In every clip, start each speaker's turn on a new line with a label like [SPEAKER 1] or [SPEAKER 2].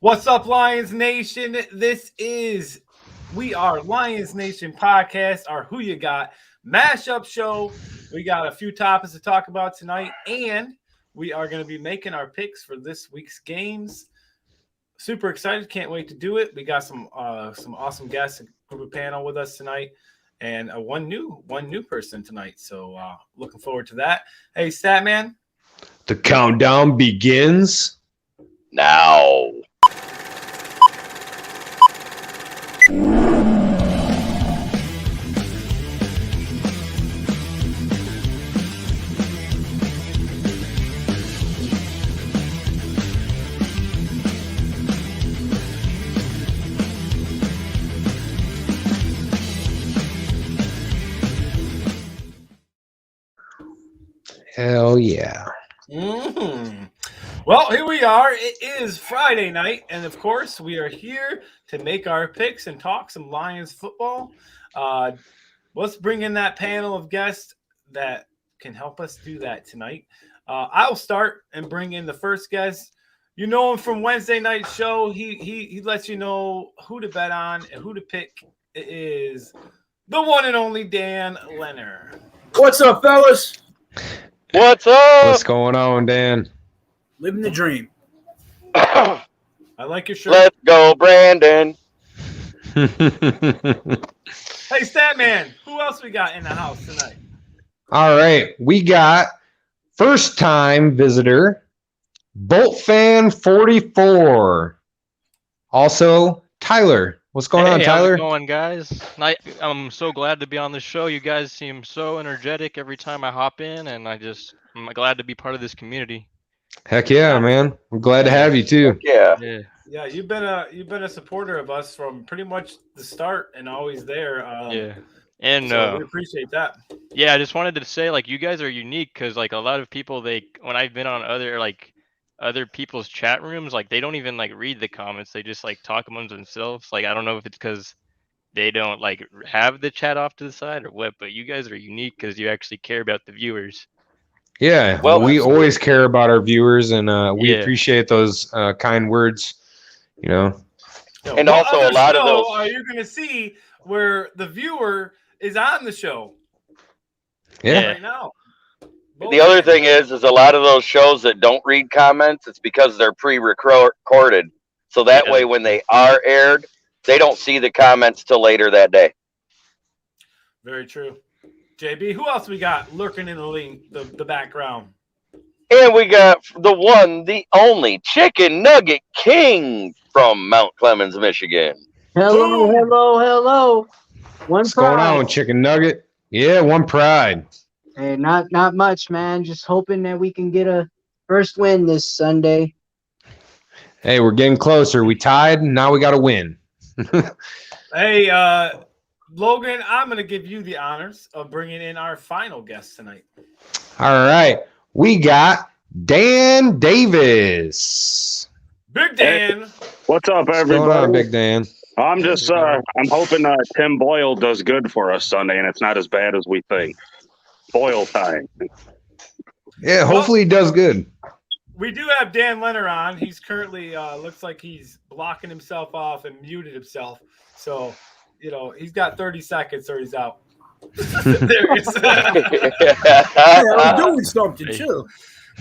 [SPEAKER 1] What's up, Lions Nation? We are Lions Nation Podcast, our Who You Got mashup show. We got a few topics to talk about tonight, and we are going to be making our picks for this week's games. Super excited! Can't wait to do it. We got some awesome guests, group of panel with us tonight, and one new person tonight. So looking forward to that. Hey, Statman.
[SPEAKER 2] The countdown begins
[SPEAKER 3] now.
[SPEAKER 2] Hell yeah.
[SPEAKER 1] Mm-hmm. Well, here we are. It is Friday night, and of course, we are here to make our picks and talk some Lions football. Let's bring in that panel of guests that can help us do that tonight. I'll start and bring in the first guest. You know him from Wednesday night show. He lets you know who to bet on and who to pick. It is the one and only Dan Leonard.
[SPEAKER 4] What's up, fellas?
[SPEAKER 3] What's up?
[SPEAKER 2] What's going on, Dan?
[SPEAKER 4] Living the dream.
[SPEAKER 1] I like your shirt.
[SPEAKER 3] Let's go, Brandon.
[SPEAKER 1] Hey, Statman, who else we got in the house tonight?
[SPEAKER 2] All right. We got first-time visitor, Bolt Fan 44. Also, Tyler. What's going on, Tyler?
[SPEAKER 5] How's it going, guys? I'm so glad to be on the show. You guys seem so energetic every time I hop in, and I'm glad to be part of this community.
[SPEAKER 2] Heck yeah, man. I'm glad to have you too.
[SPEAKER 3] Yeah.
[SPEAKER 1] Yeah, you've been a supporter of us from pretty much the start and always there.
[SPEAKER 5] And
[SPEAKER 1] so we appreciate that.
[SPEAKER 5] Yeah, I just wanted to say, like, you guys are unique because, like, a lot of people, when I've been on other people's chat rooms, like, they don't even, like, read the comments. They just, like, talk amongst themselves. Like, I don't know if it's because they don't, like, have the chat off to the side or what, but you guys are unique because you actually care about the viewers.
[SPEAKER 2] Yeah,
[SPEAKER 3] Well,
[SPEAKER 2] we always care about our viewers, and we
[SPEAKER 5] Yeah.
[SPEAKER 2] appreciate those kind words, you know.
[SPEAKER 3] And also a lot of those-
[SPEAKER 1] Are you going to see where the viewer is on the show
[SPEAKER 2] Yeah.
[SPEAKER 1] right now?
[SPEAKER 3] The other thing is a lot of those shows that don't read comments, it's because they're pre-recorded. So that way, when they are aired, they don't see the comments till later that day.
[SPEAKER 1] Very true. JB, who else we got lurking in the background?
[SPEAKER 3] And we got the one, the only Chicken Nugget King from Mount Clemens, Michigan.
[SPEAKER 4] Hello,
[SPEAKER 1] Boom.
[SPEAKER 4] hello.
[SPEAKER 2] What's going on, Chicken Nugget? Yeah, one pride.
[SPEAKER 6] Hey, not much, man. Just hoping that we can get a first win this Sunday.
[SPEAKER 2] Hey, we're getting closer. We tied, and now we got to win.
[SPEAKER 1] Hey, Logan, I'm going to give you the honors of bringing in our final guest tonight.
[SPEAKER 2] All right. We got Dan Davis.
[SPEAKER 1] Big Dan.
[SPEAKER 7] What's up,
[SPEAKER 2] What's going on,
[SPEAKER 7] everybody?
[SPEAKER 2] Big Dan?
[SPEAKER 7] I'm just, I'm hoping Tim Boyle does good for us Sunday, and it's not as bad as we think. Boyle time.
[SPEAKER 2] Yeah, hopefully he does good.
[SPEAKER 1] We do have Dan Leonard on. He's currently looks like he's blocking himself off and muted himself. So, he's got 30 seconds or he's out. There he is.
[SPEAKER 4] I'm doing something, too.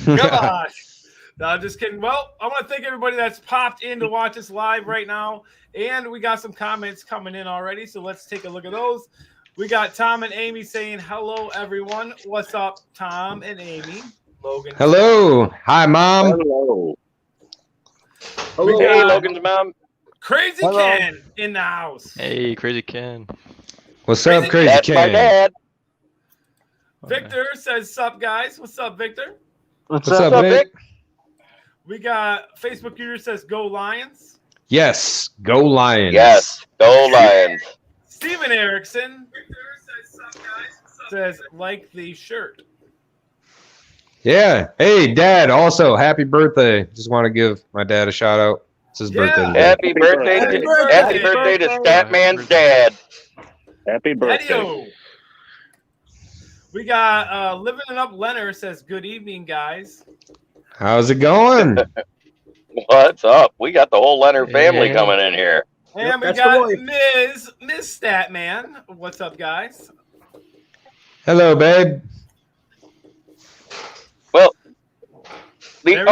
[SPEAKER 1] Gosh. No, I'm just kidding. Well, I want to thank everybody that's popped in to watch us live right now. And we got some comments coming in already, so let's take a look at those. We got Tom and Amy saying, hello, everyone. What's up, Tom and Amy? Logan.
[SPEAKER 2] Hello. Hi, Mom.
[SPEAKER 7] Hello.
[SPEAKER 1] We
[SPEAKER 3] Hey,
[SPEAKER 1] got
[SPEAKER 3] Logan's mom.
[SPEAKER 1] Crazy
[SPEAKER 4] Hello.
[SPEAKER 1] Ken in the house.
[SPEAKER 5] Hey, Crazy Ken.
[SPEAKER 2] What's up, Crazy
[SPEAKER 3] That's my
[SPEAKER 2] Ken?
[SPEAKER 3] dad.
[SPEAKER 1] Victor says, sup, guys. What's up, Victor?
[SPEAKER 2] What's up,
[SPEAKER 3] up,
[SPEAKER 2] Vic?
[SPEAKER 1] We got Facebook user says, go Lions.
[SPEAKER 2] Yes, go Lions.
[SPEAKER 3] Yes, go Lions.
[SPEAKER 1] Steven Erickson says, like the shirt.
[SPEAKER 2] Yeah. Hey, Dad. Also, happy birthday. Just want to give my dad a shout out. It's his
[SPEAKER 1] Yeah.
[SPEAKER 2] birthday today.
[SPEAKER 3] Happy birthday,
[SPEAKER 1] Happy
[SPEAKER 3] to,
[SPEAKER 1] birthday.
[SPEAKER 3] happy birthday to Statman's dad.
[SPEAKER 7] Happy birthday.
[SPEAKER 1] Eddie-o. We got Living It Up Leonard says, good evening, guys.
[SPEAKER 2] How's it going?
[SPEAKER 3] What's up? We got the whole Leonard family
[SPEAKER 5] Yeah.
[SPEAKER 3] coming in here.
[SPEAKER 1] And
[SPEAKER 4] Yep,
[SPEAKER 1] we
[SPEAKER 4] that's the
[SPEAKER 1] got
[SPEAKER 4] voice.
[SPEAKER 1] Ms. Statman. What's up, guys?
[SPEAKER 2] Hello, babe.
[SPEAKER 3] Well,
[SPEAKER 1] There we go.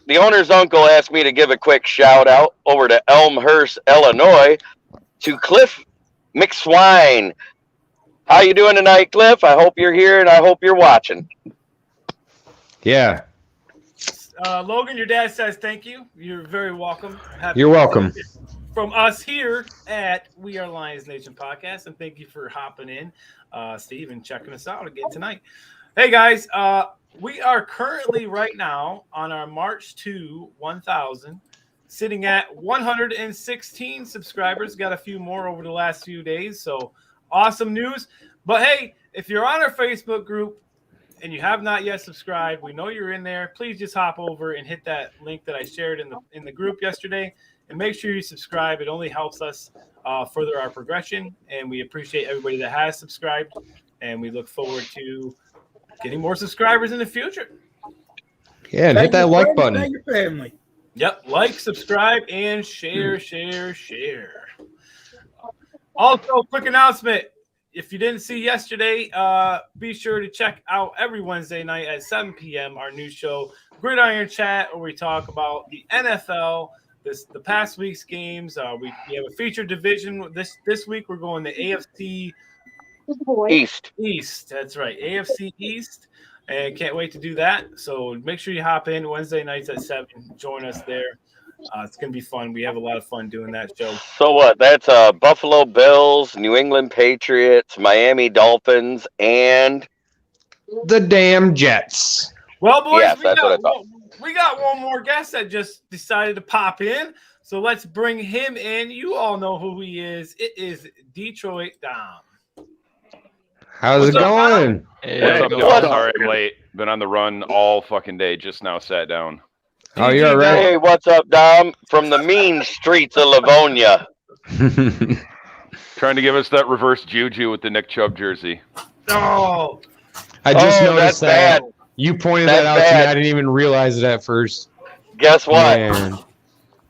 [SPEAKER 3] the owner's uncle asked me to give a quick shout out over to Elmhurst, Illinois, to Cliff McSwine. How you doing tonight, Cliff? I hope you're here and I hope you're watching.
[SPEAKER 2] Yeah,
[SPEAKER 1] Logan, your dad says thank you. You're very welcome. Happy
[SPEAKER 2] you're welcome.
[SPEAKER 1] from us here at We Are Lions Nation Podcast, and thank you for hopping in, Steve, and checking us out again tonight. Hey guys, we are currently right now on our March to 1,000, sitting at 116 subscribers. Got a few more over the last few days, so awesome news. But hey, if you're on our Facebook group and you have not yet subscribed, we know you're in there. Please just hop over and hit that link that I shared in the group yesterday, and make sure you subscribe. It only helps us further our progression, and we appreciate everybody that has subscribed, and we look forward to getting more subscribers in the future.
[SPEAKER 2] Yeah, and hit that like button.
[SPEAKER 4] Thank your family.
[SPEAKER 1] Yep, like, subscribe, and share. Also, quick announcement. If you didn't see yesterday, be sure to check out every Wednesday night at 7 p.m. our new show, Gridiron Chat, where we talk about the NFL, the past week's games. We have a featured division. This week we're going to AFC
[SPEAKER 3] East.
[SPEAKER 1] That's right, AFC East, and can't wait to do that. So make sure you hop in Wednesday nights at 7. Join us there. It's going to be fun. We have a lot of fun doing that show.
[SPEAKER 3] So what? That's Buffalo Bills, New England Patriots, Miami Dolphins, and
[SPEAKER 2] The damn Jets.
[SPEAKER 1] Well, boys,
[SPEAKER 3] Yes, that's what I thought.
[SPEAKER 1] we got one more guest that just decided to pop in. So let's bring him in. You all know who he is. It is Detroit Dom.
[SPEAKER 2] How's it
[SPEAKER 1] What's up,
[SPEAKER 2] going?
[SPEAKER 5] Yeah,
[SPEAKER 8] What's up,
[SPEAKER 5] go
[SPEAKER 8] y'all?
[SPEAKER 5] on.
[SPEAKER 8] Sorry I'm late. Been on the run all fucking day. Just now sat down.
[SPEAKER 2] Oh, you're all right.
[SPEAKER 3] hey, what's up, Dom? From the mean streets of Livonia.
[SPEAKER 8] Trying to give us that reverse juju with the Nick Chubb jersey.
[SPEAKER 1] Oh,
[SPEAKER 2] I just
[SPEAKER 3] Oh,
[SPEAKER 2] noticed
[SPEAKER 3] that's
[SPEAKER 2] that.
[SPEAKER 3] bad.
[SPEAKER 2] You pointed
[SPEAKER 3] That's
[SPEAKER 2] that out to me.
[SPEAKER 3] bad.
[SPEAKER 2] I didn't even realize it at first.
[SPEAKER 3] Guess what?
[SPEAKER 2] Man.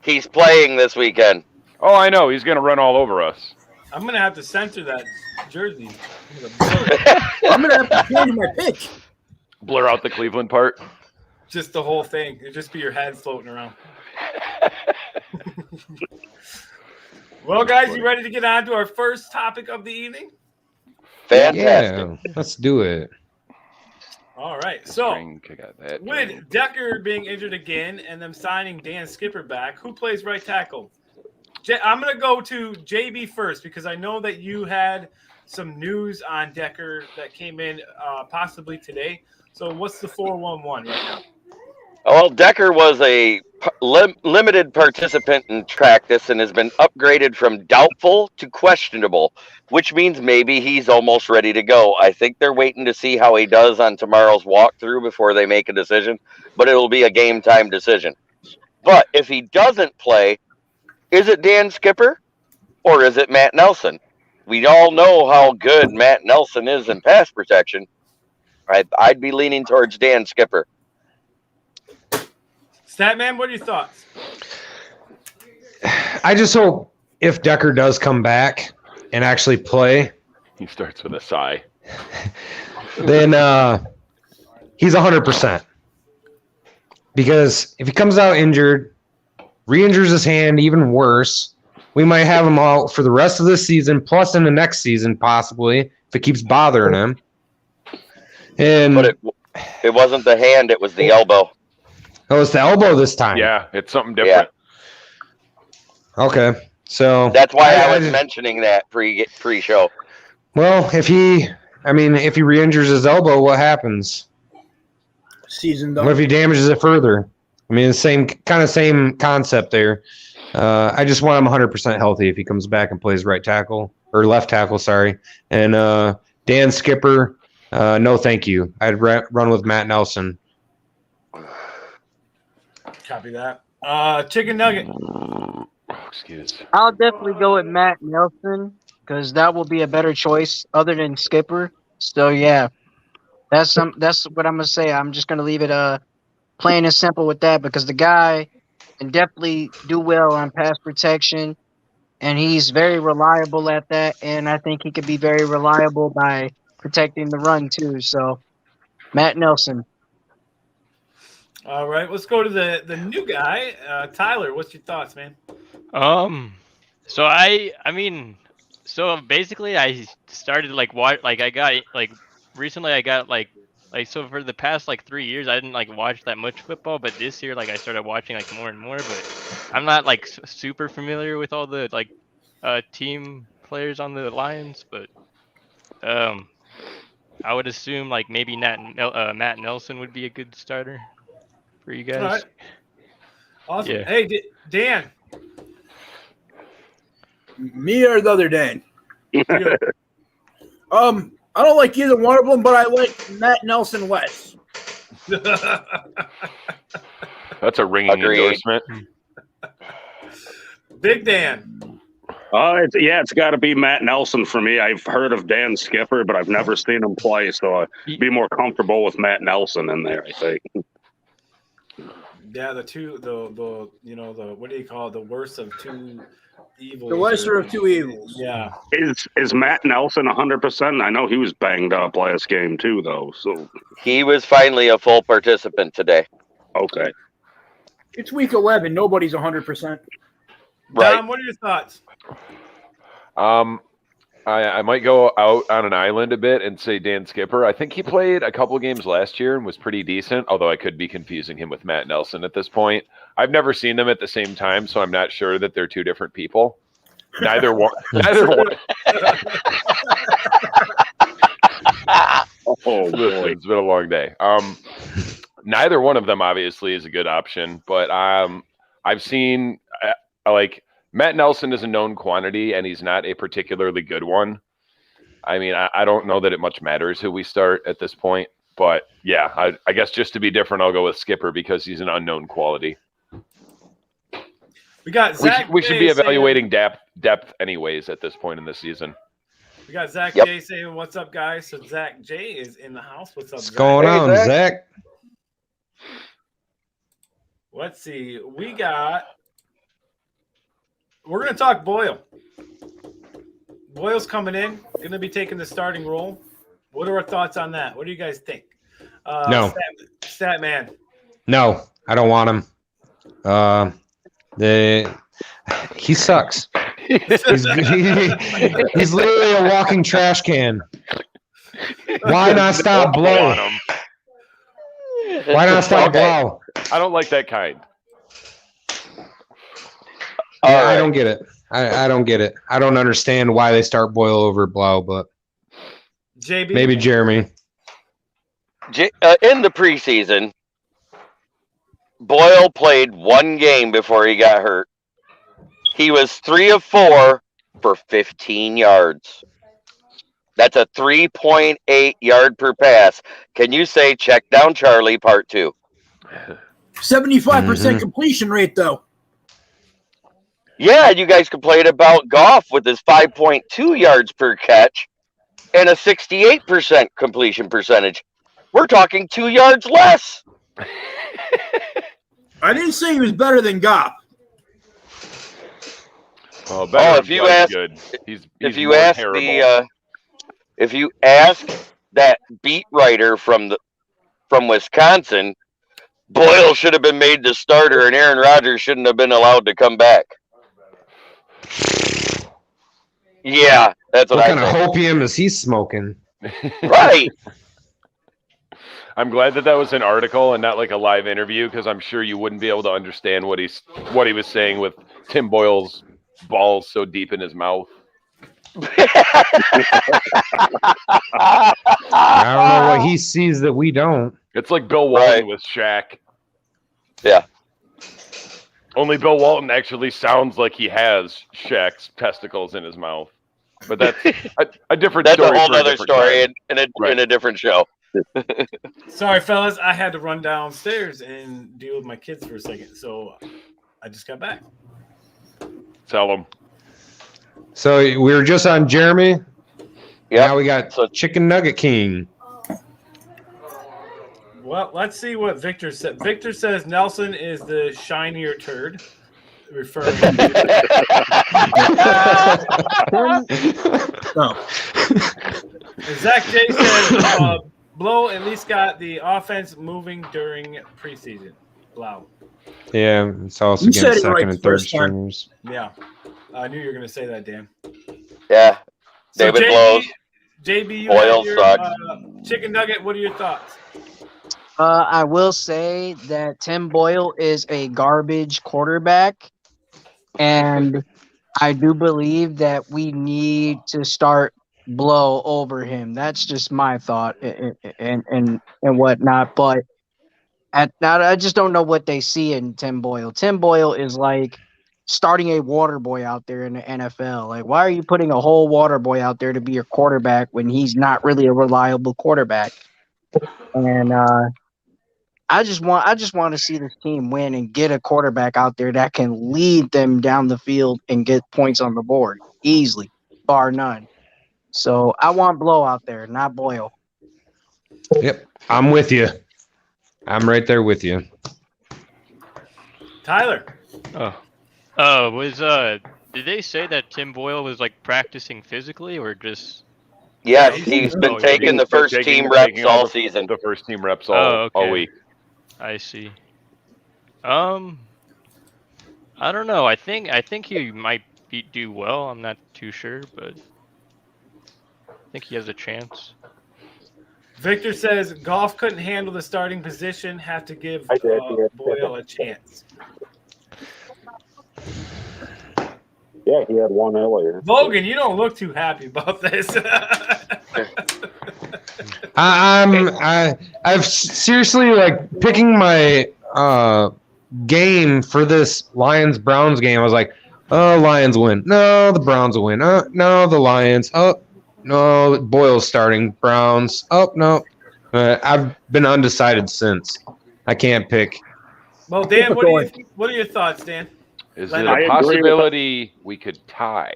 [SPEAKER 3] He's playing this weekend.
[SPEAKER 8] Oh, I know. He's gonna run all over us.
[SPEAKER 1] I'm going to have to censor that jersey.
[SPEAKER 4] I'm gonna have to change my pick.
[SPEAKER 8] Blur out the Cleveland part.
[SPEAKER 1] Just the whole thing. It'd just be your head floating around. Well, guys, you ready to get on to our first topic of the evening?
[SPEAKER 3] Fantastic.
[SPEAKER 2] Yeah, let's do it.
[SPEAKER 1] All right. So,
[SPEAKER 8] Drink, I got that.
[SPEAKER 1] with Decker being injured again and them signing Dan Skipper back, who plays right tackle? I'm going to go to JB first because I know that you had some news on Decker that came in possibly today. So what's the 411 right now?
[SPEAKER 3] Well, Decker was a limited participant in practice and has been upgraded from doubtful to questionable, which means maybe he's almost ready to go. I think they're waiting to see how he does on tomorrow's walkthrough before they make a decision, but it'll be a game time decision. But if he doesn't play, is it Dan Skipper or is it Matt Nelson? We all know how good Matt Nelson is in pass protection. I'd be leaning towards Dan Skipper.
[SPEAKER 1] Statman, what are your thoughts?
[SPEAKER 2] I just hope if Decker does come back and actually play,
[SPEAKER 8] He starts with a sigh.
[SPEAKER 2] then he's 100%. Because if he comes out injured, re-injures his hand even worse, we might have him out for the rest of the season, plus in the next season possibly, if it keeps bothering him. And
[SPEAKER 3] But it wasn't the hand, it was the elbow.
[SPEAKER 2] oh, it's the elbow this time.
[SPEAKER 8] Yeah, it's something different.
[SPEAKER 2] Okay. So
[SPEAKER 3] That's why I was
[SPEAKER 2] just-
[SPEAKER 3] mentioning that pre-show.
[SPEAKER 2] well, if he re-injures his elbow, what happens?
[SPEAKER 4] Season
[SPEAKER 2] What
[SPEAKER 4] done.
[SPEAKER 2] if he damages it further? I mean, the same concept there. I just want him 100% healthy if he comes back and plays right tackle or left tackle. Sorry. And Dan Skipper, no, thank you. I'd run with Matt Nelson.
[SPEAKER 1] Copy that. Chicken Nugget.
[SPEAKER 8] Oh, excuse.
[SPEAKER 6] I'll definitely go with Matt Nelson because that will be a better choice other than Skipper. So yeah, that's what I'm gonna say. I'm just gonna leave it plain and simple with that because the guy and definitely do well on pass protection. And he's very reliable at that. And I think he could be very reliable by protecting the run too. So Matt Nelson.
[SPEAKER 1] All right, let's go to the new guy, Tyler. What's your thoughts, man?
[SPEAKER 5] So so basically I started recently I got so for the past 3 years I didn't watch that much football, but this year I started watching more and more, but I'm not super familiar with all the team players on the Lions, but I would assume maybe Matt Nelson would be a good starter for you guys.
[SPEAKER 1] All right. Awesome.
[SPEAKER 5] Yeah.
[SPEAKER 1] Hey, Dan.
[SPEAKER 4] Me or the other Dan? I don't like either one of them, but I like Matt Nelson less.
[SPEAKER 8] That's a ringing
[SPEAKER 3] Agreed.
[SPEAKER 8] endorsement.
[SPEAKER 1] Big Dan.
[SPEAKER 7] It's got to be Matt Nelson for me. I've heard of Dan Skipper, but I've never seen him play, so I'd be more comfortable with Matt Nelson in there, I think.
[SPEAKER 1] Yeah, the what do you call it? The worst of two evils.
[SPEAKER 4] The lesser of two evils.
[SPEAKER 1] Yeah.
[SPEAKER 7] Is Matt Nelson 100%? I know he was banged up last game too, though. So
[SPEAKER 3] He was finally a full participant today.
[SPEAKER 7] okay.
[SPEAKER 4] It's week 11. Nobody's 100%.
[SPEAKER 3] Right.
[SPEAKER 1] Dom, what are your thoughts?
[SPEAKER 8] I might go out on an island a bit and say Dan Skipper. I think he played a couple games last year and was pretty decent, although I could be confusing him with Matt Nelson at this point. I've never seen them at the same time, so I'm not sure that they're two different people. Neither one.
[SPEAKER 7] Oh boy.
[SPEAKER 8] It's been a long day. Neither one of them obviously is a good option, but I've seen Matt Nelson is a known quantity, and he's not a particularly good one. I mean, I don't know that it much matters who we start at this point, but yeah, I guess just to be different, I'll go with Skipper because he's an unknown quality.
[SPEAKER 1] We got Zach.
[SPEAKER 8] We should be evaluating depth anyways at this point in the season.
[SPEAKER 1] We got Zach
[SPEAKER 3] Yep.
[SPEAKER 1] J saying, "What's up, guys?" So Zach J is in the house. What's up,
[SPEAKER 2] What's
[SPEAKER 1] Zach?
[SPEAKER 2] going
[SPEAKER 3] Hey,
[SPEAKER 2] on,
[SPEAKER 3] Zach.
[SPEAKER 2] Zach?
[SPEAKER 1] Let's see. We're going to talk Boyle. Boyle's coming in, going to be taking the starting role. What are our thoughts on that? What do you guys think?
[SPEAKER 2] No.
[SPEAKER 1] Stat man.
[SPEAKER 2] No, I don't want him. He sucks. He's literally a walking trash can. Why not stop Blow? Why not stop
[SPEAKER 3] Okay.
[SPEAKER 2] Blow?
[SPEAKER 8] I don't like that kind.
[SPEAKER 2] Yeah,
[SPEAKER 3] All
[SPEAKER 2] I
[SPEAKER 3] right.
[SPEAKER 2] don't get it. I don't get it. I don't understand why they start Boyle over Blau, but
[SPEAKER 1] JB.
[SPEAKER 2] maybe Jeremy.
[SPEAKER 3] In the preseason, Boyle played one game before he got hurt. He was 3 of 4 for 15 yards. That's a 3.8 yard per pass. Can you say check down Charlie part 2?
[SPEAKER 4] 75% completion rate, though.
[SPEAKER 3] Yeah, you guys complained about Goff with his 5.2 yards per catch and a 68% completion percentage. We're talking 2 yards less.
[SPEAKER 4] I didn't say he was better than Goff.
[SPEAKER 8] Oh, better
[SPEAKER 3] if you
[SPEAKER 8] than
[SPEAKER 3] ask-
[SPEAKER 8] good. He's
[SPEAKER 3] If you
[SPEAKER 8] more
[SPEAKER 3] ask
[SPEAKER 8] terrible.
[SPEAKER 3] if you ask that beat writer from Wisconsin, Boyle should have been made the starter and Aaron Rodgers shouldn't have been allowed to come back. Yeah, that's what
[SPEAKER 2] What
[SPEAKER 3] I
[SPEAKER 2] kind of
[SPEAKER 3] think.
[SPEAKER 2] hopium is he smoking?
[SPEAKER 3] Right.
[SPEAKER 8] I'm glad that was an article and not like a live interview because I'm sure you wouldn't be able to understand what he was saying with Tim Boyle's balls so deep in his mouth.
[SPEAKER 2] I don't know what he sees that we don't.
[SPEAKER 8] It's like Bill Walton
[SPEAKER 3] Right.
[SPEAKER 8] with Shaq.
[SPEAKER 3] Yeah.
[SPEAKER 8] Only Bill Walton actually sounds like he has Shaq's testicles in his mouth. But that's a different
[SPEAKER 3] That's
[SPEAKER 8] story.
[SPEAKER 3] a whole
[SPEAKER 8] for a
[SPEAKER 3] other
[SPEAKER 8] different
[SPEAKER 3] story
[SPEAKER 8] time.
[SPEAKER 3] in a different show.
[SPEAKER 1] Sorry, fellas. I had to run downstairs and deal with my kids for a second. So I just got back.
[SPEAKER 8] Tell him.
[SPEAKER 2] So we were just on Jeremy.
[SPEAKER 3] Yeah.
[SPEAKER 2] Now we got
[SPEAKER 3] So-
[SPEAKER 2] Chicken Nugget King.
[SPEAKER 1] Well, let's see what Victor said. Victor says Nelson is the shinier turd, referring to
[SPEAKER 4] No.
[SPEAKER 1] Zach J says Blow at least got the offense moving during preseason. Wow.
[SPEAKER 2] Yeah, it's also
[SPEAKER 4] You said
[SPEAKER 2] against
[SPEAKER 4] it right
[SPEAKER 2] second
[SPEAKER 4] the
[SPEAKER 2] and third
[SPEAKER 4] first time.
[SPEAKER 2] stringers.
[SPEAKER 1] Yeah. I knew you were going to say that, Dan.
[SPEAKER 3] Yeah.
[SPEAKER 1] So
[SPEAKER 3] David blows.
[SPEAKER 1] JB, you
[SPEAKER 3] Boyle
[SPEAKER 1] had your
[SPEAKER 3] sucks.
[SPEAKER 1] chicken nugget. What are your thoughts?
[SPEAKER 6] I will say that Tim Boyle is a garbage quarterback, and I do believe that we need to start Blow over him. That's just my thought and whatnot. But I just don't know what they see in Tim Boyle. Tim Boyle is like starting a water boy out there in the NFL. Like, why are you putting a whole water boy out there to be your quarterback when he's not really a reliable quarterback? And I just want to see this team win and get a quarterback out there that can lead them down the field and get points on the board easily, bar none. So I want Blow out there, not Boyle.
[SPEAKER 2] Yep, I'm with you. I'm right there with you.
[SPEAKER 1] Tyler.
[SPEAKER 5] Did they say that Tim Boyle was like practicing physically or just?
[SPEAKER 3] Yes, he's been taking the first team reps all season.
[SPEAKER 8] The first team reps all week.
[SPEAKER 5] I see. I don't know. I think he might do well. I'm not too sure, but I think he has a chance.
[SPEAKER 1] Victor says Goff couldn't handle the starting position. Have to give Boyle a chance.
[SPEAKER 7] Yeah, he had one earlier.
[SPEAKER 1] Logan, you don't look too happy about this.
[SPEAKER 2] I've seriously like picking my game for this Lions Browns game. I was like, oh, Lions win. No, the Browns will win. No, the Lions. Oh, no, Boyle's starting. Browns. Oh, no. I've been undecided since. I can't pick.
[SPEAKER 1] Well, Dan, what are your thoughts, Dan?
[SPEAKER 8] Is it a possibility we could tie?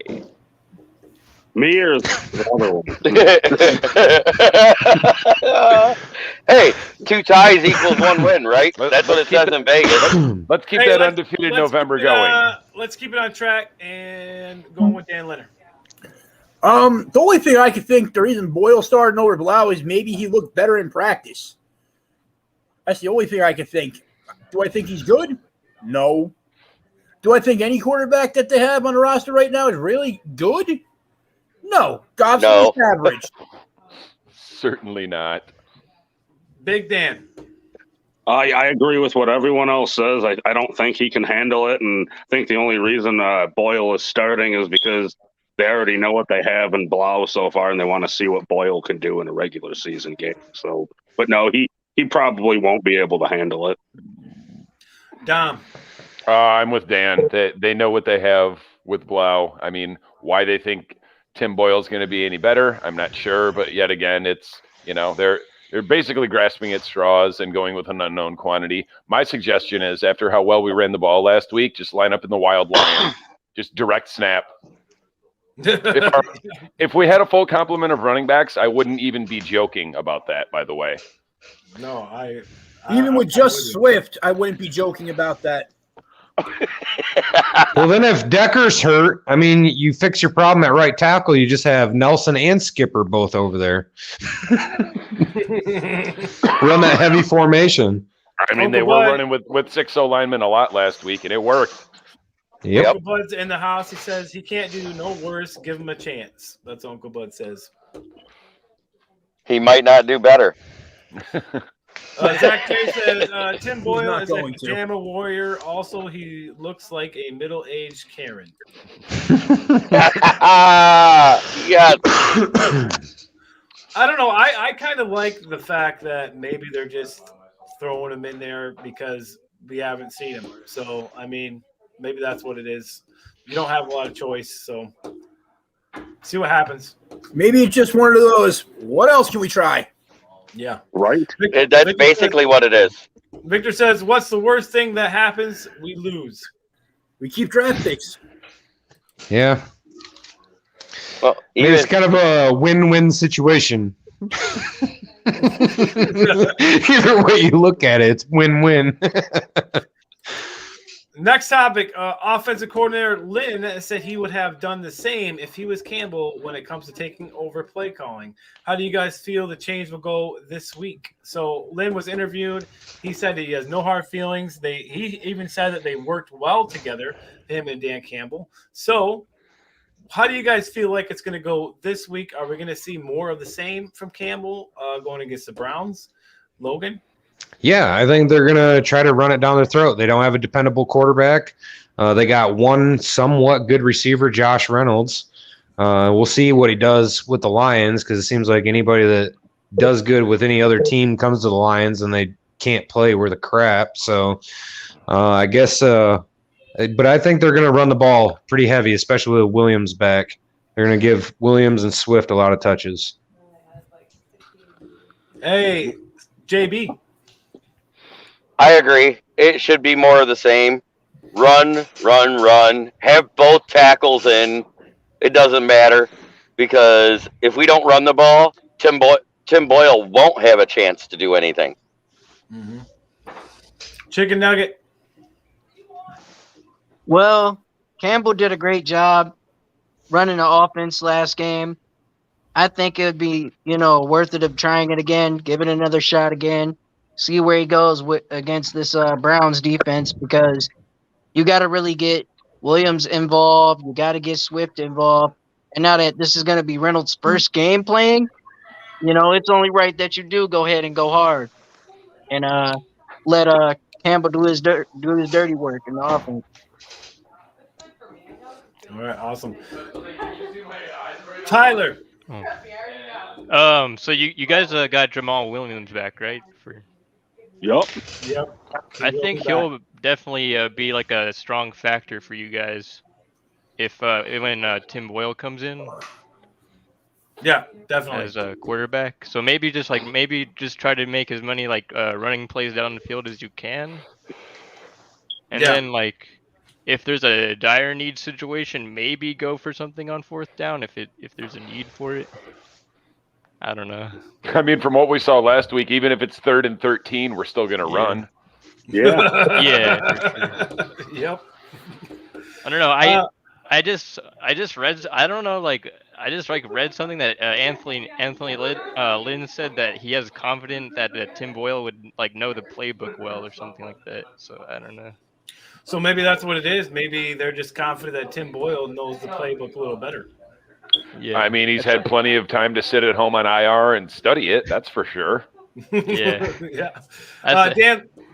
[SPEAKER 7] Me or the other one?
[SPEAKER 3] Hey, 2 ties equals 1 win, right? That's what it says in Vegas.
[SPEAKER 8] Let's keep that undefeated November going.
[SPEAKER 1] Let's keep it on track and going with Dan Leonard.
[SPEAKER 4] The only thing I could think the reason Boyle started over Blau is maybe he looked better in practice. That's the only thing I could think. Do I think he's good? No. Do I think any quarterback that they have on the roster right now is really good? No. Goff's average.
[SPEAKER 8] Certainly not.
[SPEAKER 1] Big Dan.
[SPEAKER 7] I agree with what everyone else says. I don't think he can handle it, and I think the only reason Boyle is starting is because they already know what they have in Blau so far, and they want to see what Boyle can do in a regular season game. So, but no, he probably won't be able to handle it.
[SPEAKER 1] Dom.
[SPEAKER 8] I'm with Dan. They know what they have with Blau. I mean, why they think Tim Boyle's going to be any better, I'm not sure. But yet again, it's, they're basically grasping at straws and going with an unknown quantity. My suggestion is, after how well we ran the ball last week, just line up in the Wild Lions. Just direct snap. If we had a full complement of running backs, I wouldn't even be joking about that, by the way.
[SPEAKER 1] No,
[SPEAKER 4] even with just Swift, I wouldn't be joking about that.
[SPEAKER 2] Well, then if Decker's hurt, I mean, you fix your problem at right tackle. You just have Nelson and Skipper both over there. Run that heavy formation.
[SPEAKER 8] I mean, they were running with 6 linemen a lot last week, and it worked.
[SPEAKER 2] Yep.
[SPEAKER 1] Uncle Bud's in the house. He says he can't do no worse. Give him a chance. That's what Uncle Bud says.
[SPEAKER 3] He might not do better.
[SPEAKER 1] Zach K says Tim Boyle is a pajama warrior. Also, he looks like a middle-aged Karen.
[SPEAKER 3] Yes.
[SPEAKER 1] I don't know. I kind of like the fact that maybe they're just throwing him in there because we haven't seen him. So, I mean, maybe that's what it is. You don't have a lot of choice, so see what happens.
[SPEAKER 4] Maybe it's just one of those, what else can we try?
[SPEAKER 1] Yeah.
[SPEAKER 7] Right.
[SPEAKER 3] That's basically what it is.
[SPEAKER 1] Victor says, what's the worst thing that happens? We lose.
[SPEAKER 4] We keep draft picks.
[SPEAKER 2] Yeah.
[SPEAKER 3] Well,
[SPEAKER 2] it's kind of a win-win situation. Either way you look at it, it's win-win.
[SPEAKER 1] Next topic, offensive coordinator Lynn said he would have done the same if he was Campbell when it comes to taking over play calling. How do you guys feel the change will go this week? So Lynn was interviewed. He said that he has no hard feelings. He even said that they worked well together, him and Dan Campbell. So how do you guys feel like it's going to go this week? Are we going to see more of the same from Campbell going against the Browns? Logan?
[SPEAKER 2] Yeah, I think they're going to try to run it down their throat. They don't have a dependable quarterback. They got one somewhat good receiver, Josh Reynolds. We'll see what he does with the Lions because it seems like anybody that does good with any other team comes to the Lions and they can't play worth of crap. So I guess but I think they're going to run the ball pretty heavy, especially with Williams back. They're going to give Williams and Swift a lot of touches.
[SPEAKER 1] Hey, JB.
[SPEAKER 3] I agree. It should be more of the same. Run, run, run. Have both tackles in. It doesn't matter because if we don't run the ball, Tim Boyle won't have a chance to do anything.
[SPEAKER 1] Mm-hmm. Chicken nugget.
[SPEAKER 6] Well, Campbell did a great job running the offense last game. I think it would be, worth it of trying it again, give it another shot again, see where he goes against this Browns defense because you got to really get Williams involved. You got to get Swift involved. And now that this is going to be Reynolds' first game playing, it's only right that you do go ahead and go hard and let Campbell do his dirty work in the offense.
[SPEAKER 1] All right, awesome. Tyler.
[SPEAKER 5] So you guys got Jamal Williams back, right?
[SPEAKER 7] Yep.
[SPEAKER 5] I think he'll definitely be like a strong factor for you guys if when Tim Boyle comes in.
[SPEAKER 1] Yeah, definitely.
[SPEAKER 5] As a quarterback. So maybe just try to make as many running plays down the field as you can. And then if there's a dire need situation, maybe go for something on fourth down if there's a need for it. I don't know.
[SPEAKER 8] I mean, from what we saw last week, even if it's 3rd and 13, we're still going to run.
[SPEAKER 7] Yeah.
[SPEAKER 5] Yeah. For sure.
[SPEAKER 1] Yep.
[SPEAKER 5] I don't know. I just read. I don't know. I just read something that Anthony Lynn said that he has confidence that Tim Boyle would know the playbook well or something like that. So I don't know.
[SPEAKER 1] So maybe that's what it is. Maybe they're just confident that Tim Boyle knows the playbook a little better.
[SPEAKER 5] Yeah.
[SPEAKER 8] I mean, he's had plenty of time to sit at home on IR and study it. That's for sure.
[SPEAKER 5] Yeah.
[SPEAKER 1] Yeah.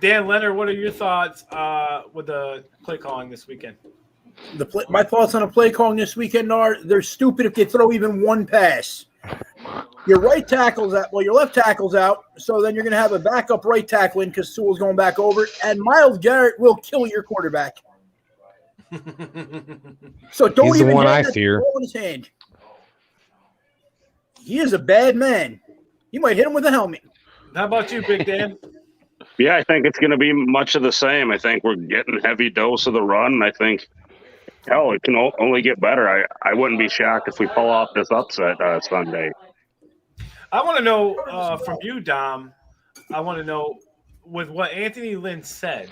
[SPEAKER 1] Dan Leonard, what are your thoughts with the play calling this weekend?
[SPEAKER 4] My thoughts on the play calling this weekend are they're stupid if they throw even one pass. Your right tackle's out. Well, your left tackle's out. So then you're going to have a backup right tackle in because Sewell's going back over. And Myles Garrett will kill your quarterback. So don't
[SPEAKER 2] He's
[SPEAKER 4] even
[SPEAKER 2] the one
[SPEAKER 4] have
[SPEAKER 2] I
[SPEAKER 4] that
[SPEAKER 2] fear.
[SPEAKER 4] ball in his hand. He is a bad man. You might hit him with a helmet.
[SPEAKER 1] How about you, Big Dan?
[SPEAKER 7] Yeah, I think it's going to be much of the same. I think we're getting heavy dose of the run. I think, it can only get better. I wouldn't be shocked if we pull off this upset Sunday.
[SPEAKER 1] I want to know from you, Dom. I want to know with what Anthony Lynn said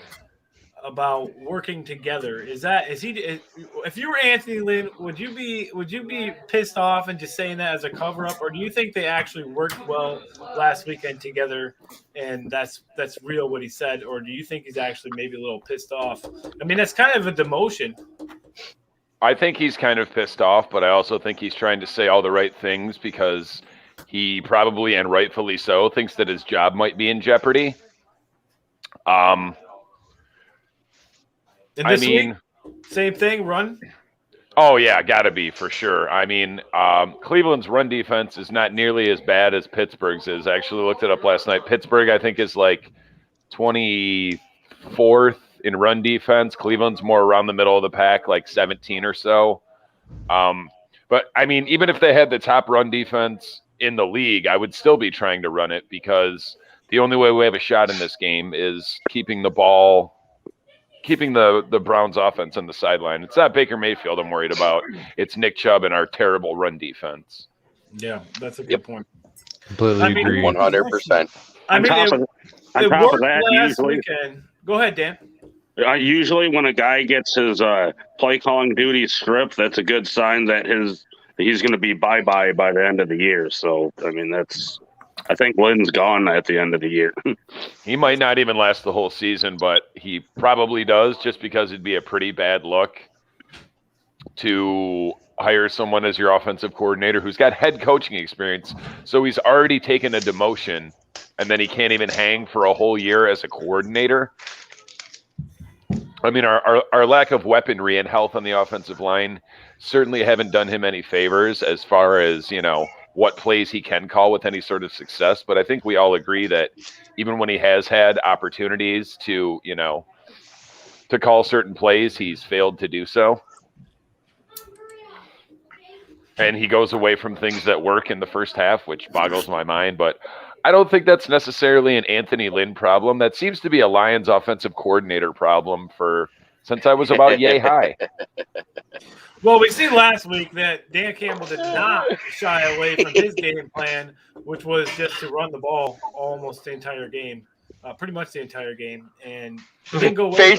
[SPEAKER 1] about working together. If you were Anthony Lynn, would you be pissed off and just saying that as a cover up, or do you think they actually worked well last weekend together and that's real what he said, or do you think he's actually maybe a little pissed off? I mean, that's kind of a demotion.
[SPEAKER 8] I think he's kind of pissed off, but I also think he's trying to say all the right things because he probably, and rightfully so, thinks that his job might be in jeopardy.
[SPEAKER 1] And this week, same thing, run?
[SPEAKER 8] Oh, yeah, got to be for sure. I mean, Cleveland's run defense is not nearly as bad as Pittsburgh's is. I actually looked it up last night. Pittsburgh, I think, is 24th in run defense. Cleveland's more around the middle of the pack, 17 or so. But, I mean, even if they had the top run defense in the league, I would still be trying to run it because the only way we have a shot in this game is keeping the Browns offense on the sideline. It's not Baker Mayfield I'm worried about. It's Nick Chubb and our terrible run defense.
[SPEAKER 1] Yeah, that's a good point.
[SPEAKER 2] Completely
[SPEAKER 1] I mean,
[SPEAKER 2] agree.
[SPEAKER 3] 100%.
[SPEAKER 1] I mean,
[SPEAKER 7] On top
[SPEAKER 1] it
[SPEAKER 7] of
[SPEAKER 1] worked
[SPEAKER 7] that,
[SPEAKER 1] last
[SPEAKER 7] usually,
[SPEAKER 1] weekend. Go ahead, Dan.
[SPEAKER 7] usually when a guy gets his play calling duty stripped, that's a good sign that he's going to be bye-bye by the end of the year. So, I mean, I think Lynn's gone at the end of the year.
[SPEAKER 8] He might not even last the whole season, but he probably does, just because it'd be a pretty bad look to hire someone as your offensive coordinator who's got head coaching experience. So he's already taken a demotion, and then he can't even hang for a whole year as a coordinator. I mean, our lack of weaponry and health on the offensive line certainly haven't done him any favors as far as, what plays he can call with any sort of success. But I think we all agree that even when he has had opportunities to, to call certain plays, he's failed to do so. And he goes away from things that work in the first half, which boggles my mind. But I don't think that's necessarily an Anthony Lynn problem. That seems to be a Lions offensive coordinator problem since I was about yay high.
[SPEAKER 1] Well, we see last week that Dan Campbell did not shy away from his game plan, which was just to run the ball almost the entire game, pretty much the entire game, and it didn't go away.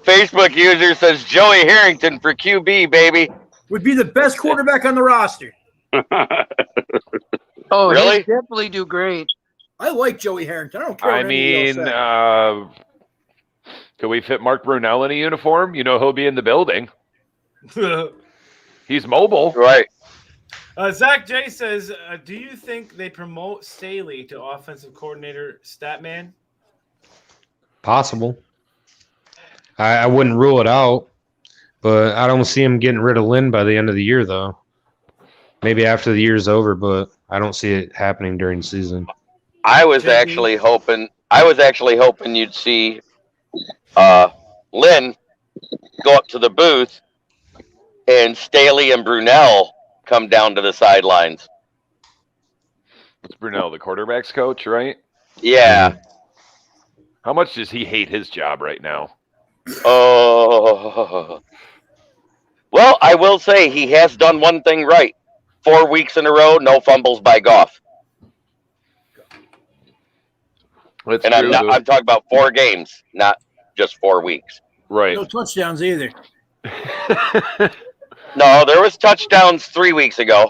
[SPEAKER 3] Facebook user says Joey Harrington for QB, baby.
[SPEAKER 4] Would be the best quarterback on the roster.
[SPEAKER 6] Oh,
[SPEAKER 3] Really?
[SPEAKER 6] he'd definitely do great.
[SPEAKER 4] I like Joey Harrington. I don't care.
[SPEAKER 8] I mean, could we fit Mark Brunell in a uniform? He'll be in the building. He's mobile.
[SPEAKER 3] Right.
[SPEAKER 1] Zach J says, do you think they promote Staley to offensive coordinator Statman?
[SPEAKER 2] Possible. I wouldn't rule it out, but I don't see him getting rid of Lynn by the end of the year, though. Maybe after the year's over, but I don't see it happening during the season.
[SPEAKER 3] I was actually hoping you'd see Lynn go up to the booth and Staley and Brunell come down to the sidelines.
[SPEAKER 8] It's Brunell, the quarterback's coach, right?
[SPEAKER 3] Yeah.
[SPEAKER 8] How much does he hate his job right now?
[SPEAKER 3] Oh. Well, I will say he has done one thing right. 4 weeks in a row, no fumbles by Goff. And I'm talking about 4 games, not just 4 weeks.
[SPEAKER 8] Right.
[SPEAKER 4] No touchdowns either.
[SPEAKER 3] No, there was touchdowns 3 weeks ago.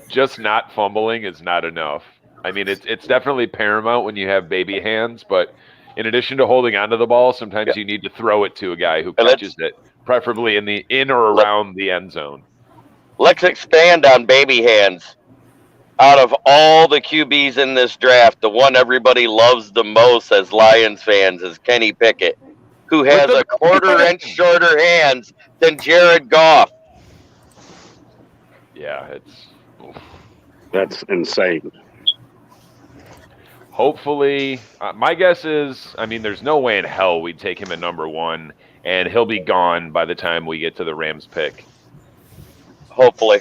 [SPEAKER 8] Just not fumbling is not enough. I mean, it's definitely paramount when you have baby hands, but in addition to holding onto the ball, sometimes you need to throw it to a guy who catches it, preferably in or around the end zone.
[SPEAKER 3] Let's expand on baby hands. Out of all the QBs in this draft, the one everybody loves the most as Lions fans is Kenny Pickett, who has a quarter-inch shorter hands than Jared Goff.
[SPEAKER 8] Yeah,
[SPEAKER 7] That's insane.
[SPEAKER 8] Hopefully, my guess is, there's no way in hell we'd take him at number 1, and he'll be gone by the time we get to the Rams pick.
[SPEAKER 3] Hopefully.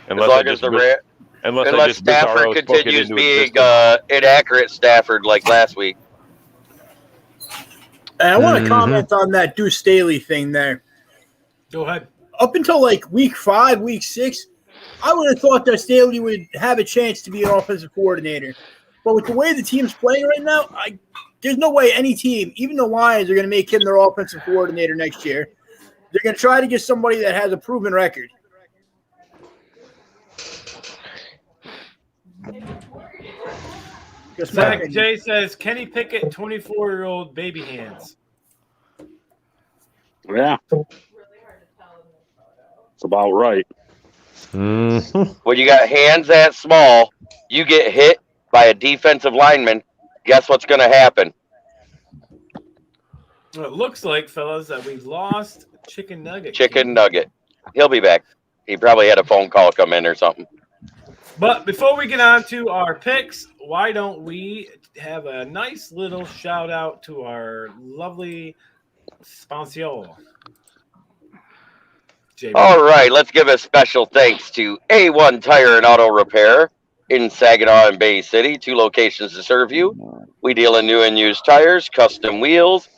[SPEAKER 8] Unless
[SPEAKER 3] Stafford continues being inaccurate Stafford like last week.
[SPEAKER 4] And I want to comment on that Deuce Staley thing there.
[SPEAKER 1] Go ahead.
[SPEAKER 4] Up until like week 5, week 6, I would have thought that Staley would have a chance to be an offensive coordinator. But with the way the team's playing right now, there's no way any team, even the Lions, are going to make him their offensive coordinator next year. They're going to try to get somebody that has a proven record.
[SPEAKER 1] Zach J says, Kenny Pickett, 24-year-old baby hands.
[SPEAKER 7] Yeah. It's about right.
[SPEAKER 2] Mm-hmm.
[SPEAKER 3] When you got hands that small, you get hit by a defensive lineman, guess what's going to happen?
[SPEAKER 1] Well, it looks like, fellas, that we've lost Chicken Nugget.
[SPEAKER 3] Chicken Nugget. He'll be back. He probably had a phone call come in or something.
[SPEAKER 1] But before we get on to our picks, why don't we have a nice little shout out to our lovely sponsor?
[SPEAKER 3] All right, let's give a special thanks to A1 Tire and Auto Repair in Saginaw and Bay City, 2 locations to serve you. We deal in new and used tires, custom wheels,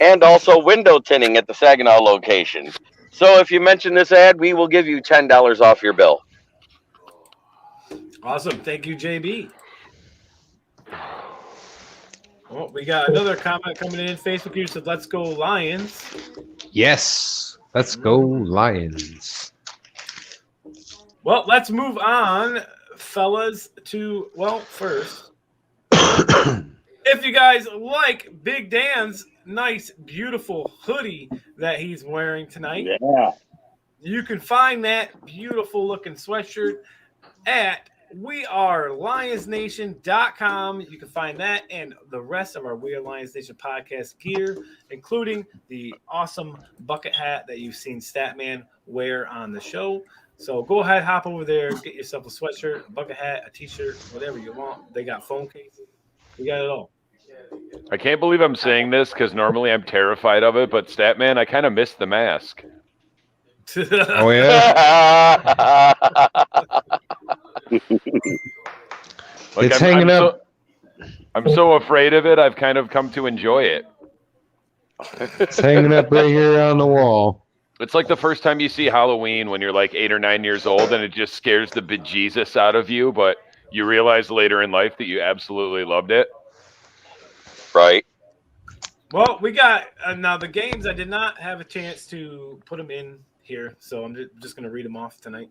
[SPEAKER 3] and also window tinting at the Saginaw location. So if you mention this ad, we will give you $10 off your bill.
[SPEAKER 1] Awesome. Thank you, JB. Well, we got another comment coming in. Facebook user said, "Let's go Lions."
[SPEAKER 2] Yes. Let's go Lions.
[SPEAKER 1] Well, let's move on, fellas, to, well, first, if you guys like Big Dan's nice, beautiful hoodie that he's wearing tonight,
[SPEAKER 7] Yeah.
[SPEAKER 1] you can find that beautiful looking sweatshirt at wearelionsnation.com. You can find that and the rest of our We Are Lions Nation podcast gear, including the awesome bucket hat that you've seen Statman wear on the show. So go ahead, hop over there, get yourself a sweatshirt, a bucket hat, a t-shirt, whatever you want. They got phone cases. We got it all.
[SPEAKER 8] I can't believe I'm saying this because normally I'm terrified of it, but Statman, I kind of miss the mask.
[SPEAKER 2] Oh, yeah. It's hanging up.
[SPEAKER 8] I'm so afraid of it, I've kind of come to enjoy it.
[SPEAKER 2] It's hanging up right here on the wall.
[SPEAKER 8] It's like the first time you see Halloween when you're like 8 or 9 years old and it just scares the bejesus out of you, but you realize later in life that you absolutely loved it.
[SPEAKER 3] Right.
[SPEAKER 1] Well, we got now the games. I did not have a chance to put them in here, so I'm just going to read them off tonight.